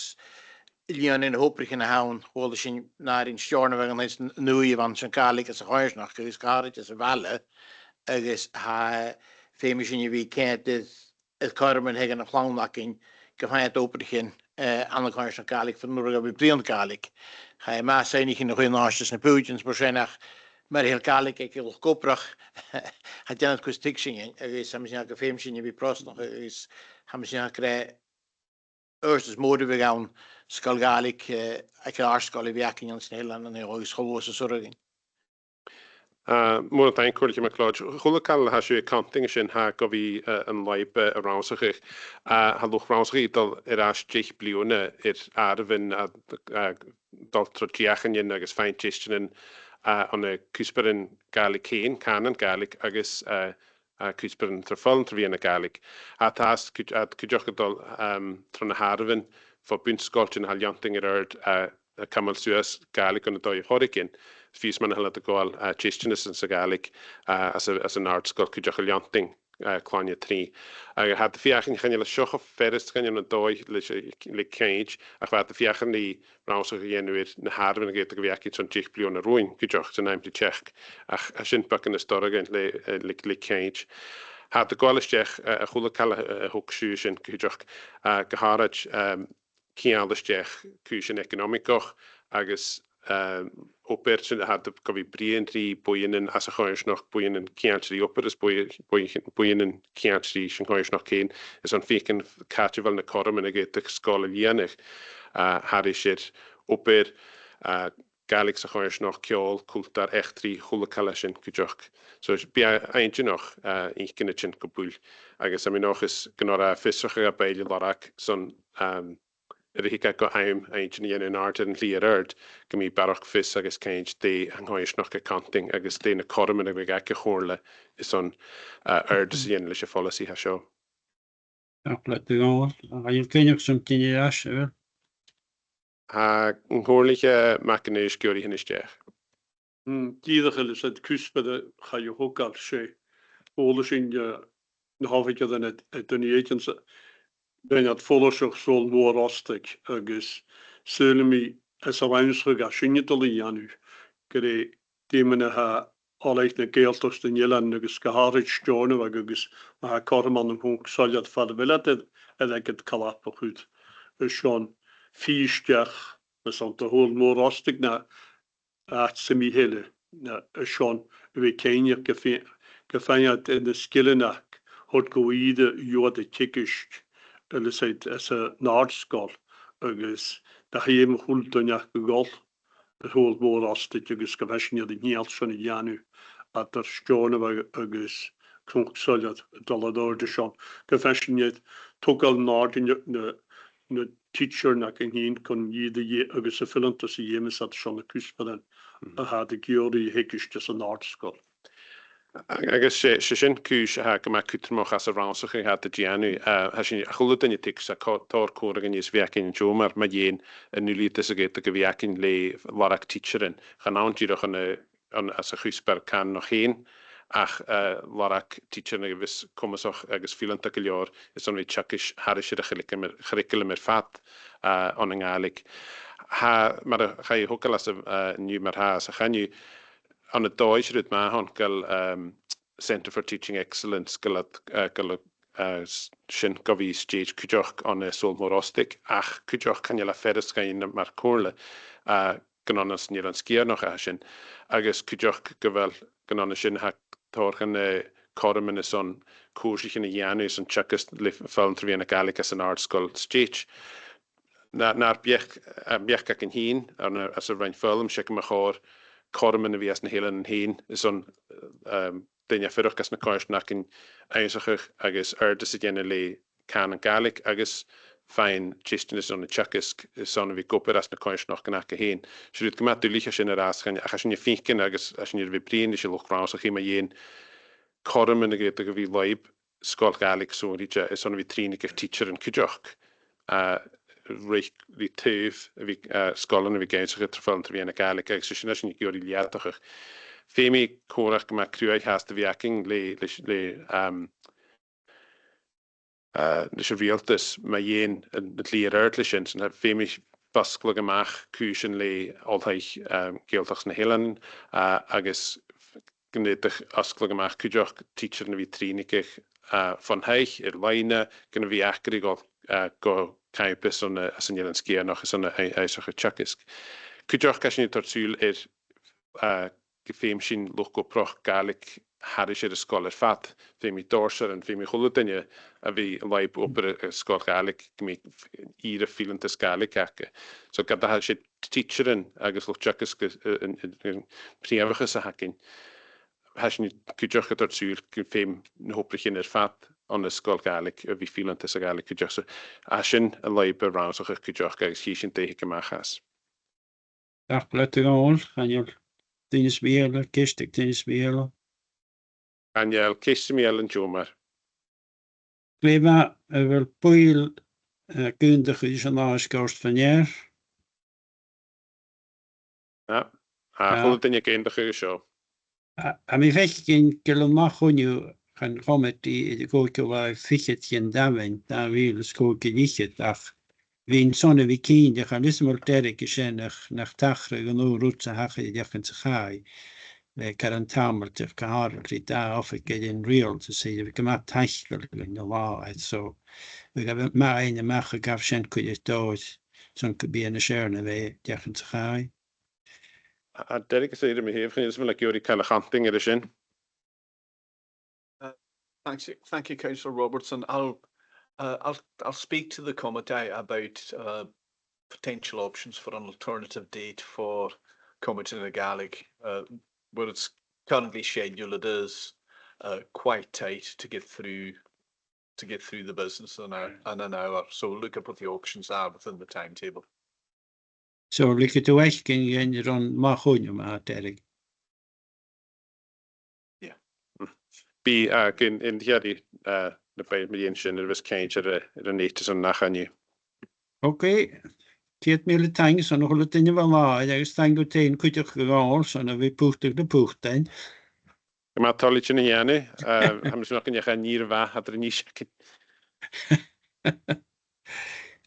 Eilean in hoprig in de haun, hoorde ze naar in Siar na vegan is nieuwe van zijn Gàidhlig as a hoirsnach, is Gàidhlig as a valle, agus ha famous in je wie kent het karmen hegen a clownlacking, gehaid oprig in an the Comhairle Gàidhlig van Nurga bij Brian Gàidhlig. Ga maar zijn ik in de goede naastjes en puutjes waarschijnlijk maar heel Gàidhlig ik heel koprach. Had je net kustig zingen? Is hem zijn gefeem zingen bij Prost nog is hem zijn krijg eerst mode we gaan skal Gàidhlig ik aarskal werking in Eilean en heel school zorgen. Mór an cuairte me chláid. Chula cal ha sé canting sin ha go bhí an leib aránsaach ha luch ránsaí dal as 10 bliúna airhin dal trotíachan agus feintistean an cúsparin Gàidhlig céin canan Gàidhlig agus cúsparin trafaln trvíanana Gàidhlig. Tá cuideach dal tro na Harvin fá bunscoiltin haljanting ard Camal Suas Gàidhlig an dói horicin. Fís man hela goáil tiisteannas sa Gàidhlig as an artscoil cuideach leanting chláine trí. Had de fiachan chan le seocha ferris gan an dói le céid ach bheit de fiachan í ránsa dhéanúir na Harvin géit go bhhéci son 10 bliúna roin cuideach san aimimplí Teach ach sin bacan na storagin le céid. Had de gáilisteach a chula cal a thugsú sin cuideach gohárad cíáilisteach cúsin economicach agus opper sin had go bhí brion trí buinnen as a chuirsnach buinnen ceantarí opper is buinnen ceantarí sin chuirsnach céin is an fécin catihil na choramna géit scála líanach har is sér opper Gàidhlig sa chuirsnach ceol cultar echtrí chula cala sin cuideach. So bí ainte nach ícinna sin go búil agus am nach is gná fisacha a beile larach son Rika go aim aintine in art an líard go mí barach fis agus céint dé an háisnach a canting agus dé na choramna bh aice chóirle is an ard dhéana leis a follasí ha seo. le gáil a dhéon céineach sem tíine as An chóirliche mecanéis georí hinisteach. Díadach is het cúspede ga je hogal sé. Ólas in na hafige den het dunieetjense. Ben het vollesoch sol noorostig agus sulemi as a weinsrug a sinnetali anu. Gere demene ha aleit na geeltost in Eilean agus geharid stone agus ha korman am hunk saljat fadvelet ek het kalapa goed. Schon fiesteach mes an te hol noorostig na at semi hele na schon we kenje gefeiert in de skillenak hot goide jode kikist seit as a nárdskál agus da héim hultonach gogol de hol noorostig agus gevesnia de níalt schon i janu at der stone agus krunk saljat dollar de schon gevesniet togal nárdin na teacher nak in heen kon jede agus a filmta se jemes at schon a kuspaden a had de geori hekist as a nárdskál. Agus sé sin cúis a go me cutarmach as a ránsaach a de déanú sin chula danne tu a tá córagan níos bhecinn Jomar ma dhéon a nulítas a géit a go bhecinn le larach teacherin. Gan átíireach an as a chúsper can nach chéin ach larach teacherin a bhís cumasach agus fianta go leor is an bhí teachis harisir a churriculum fat an an Gàidhlig. Mar a cha hocal as a nniu mar ha as a chaniu an a dóis ryd ma hon gael Centre for Teaching Excellence gael sin go bhí stage cuideach an solmórostig ach cuideach can le ferris gain mar cóirle gan anas níl an sciar nach a sin agus cuideach go bhfuil gan anas sin ha tórchan choraman is an cúisich in a dhéanú an teachas le fáil trvíanana Gàidhlig as an artscoil stage. Na'r biech ac yn hun, as y rhain ffilm, sef yma chor, corman y fi as na Eilean yn hun, is on dynia ffyrwch as na coes nac yn einsachach, agos ardys y gen le can yn Gàidhlig, agos fain chistyn is on y chacysg, is on y fi gwbyr as na coes nac yn ac y hun. So rydw gymaint dwylich as yn yr as, ach as yn y ffingyn, agos as yn y fi brin, is y lwch raws ach yma un corman y gyda fi loib, sgol Gàidhlig, so is on y fi trin i'ch teacher yn cydioch. Reich die teuf vi skollen vi geins het trefallen te wiena Gàidhlig ag sy'n as ni gyr i liadach. Femi corach ma cruai hast vi aking le realtas ma yen het leer uitlichen en femi basklag amach kuchen le alhaich geeltachs na Eilean agus gnetig asklag amach kujach teacher na vi trinike van heich leine kunnen vi akrig go caipus on as yn ylyn sgia noch as on eisach y chacysg. Cwydioch gallu ni torsŵl gyffeim sy'n lwch o proch Gàidhlig haris i'r ysgol ffat, feim I dorser yn feim I chwlwydynnu, a fi laib o'r ysgol Gàidhlig, gymig i'r ffilent ys Gàidhlig ac. So gada ha sy'n teacher yn agos lwch chacus yn priafach ys a hacyn. Ha sy'n cwydioch gyda'r sŵl gyffeim yn hwbrich yn yr ffat on ysgol Gàidhlig, a fi ffilent ys a Gàidhlig cwydioch. So a sy'n y laib y rawn o'ch cwydioch agos hi sy'n deich ymachas. Dag, let er al, gaan je dingen spelen, kistig dingen spelen. Daniel, ceis mi el yn Jomar. Gleba, wel pwyl gyndig is een aanskorst van jaar. Ja, a chwlwyd yn ygyn dych chi sio. A mi fech gyn gylwn mach hwnnw gaan gomet die de goeie waar fichet geen daven, daar wil skoke lichet ach. Vi'n sonne vi kien, jag kan liksom vara derek I känner när tachre och nu rutsa hache jag kan säga karan tamer till Comhairle lite där och fick en real så säger vi kan att tachre in law så vi gav med en mache gav sen kunde då som kunde bli en skärne vi jag kan säga A derek säger mig här finns väl att kalla hunting eller sen. Thank you, Councillor Robertson. I'll speak to the Comataidh about potential options for an alternative date for Comataidh Gàidhlig. Where it's currently scheduled, it is quite tight to get through the business in an hour. So look at what the options are within the timetable. So lycka till väsken igen runt mahonju med Derek. Yeah. Be in here na bei million sin er was change er need is on nachanu. Okay. Tiet mille tang så nu håller det var la jag stäng du tin kutte gal så när vi puhtar det puhten. Ma tollich in hierne ham så nog kan nier va hat er niet.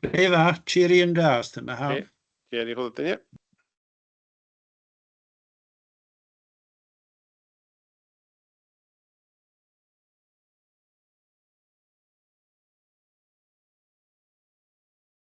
Det var cheery and dust med ha. Ja, die håller det.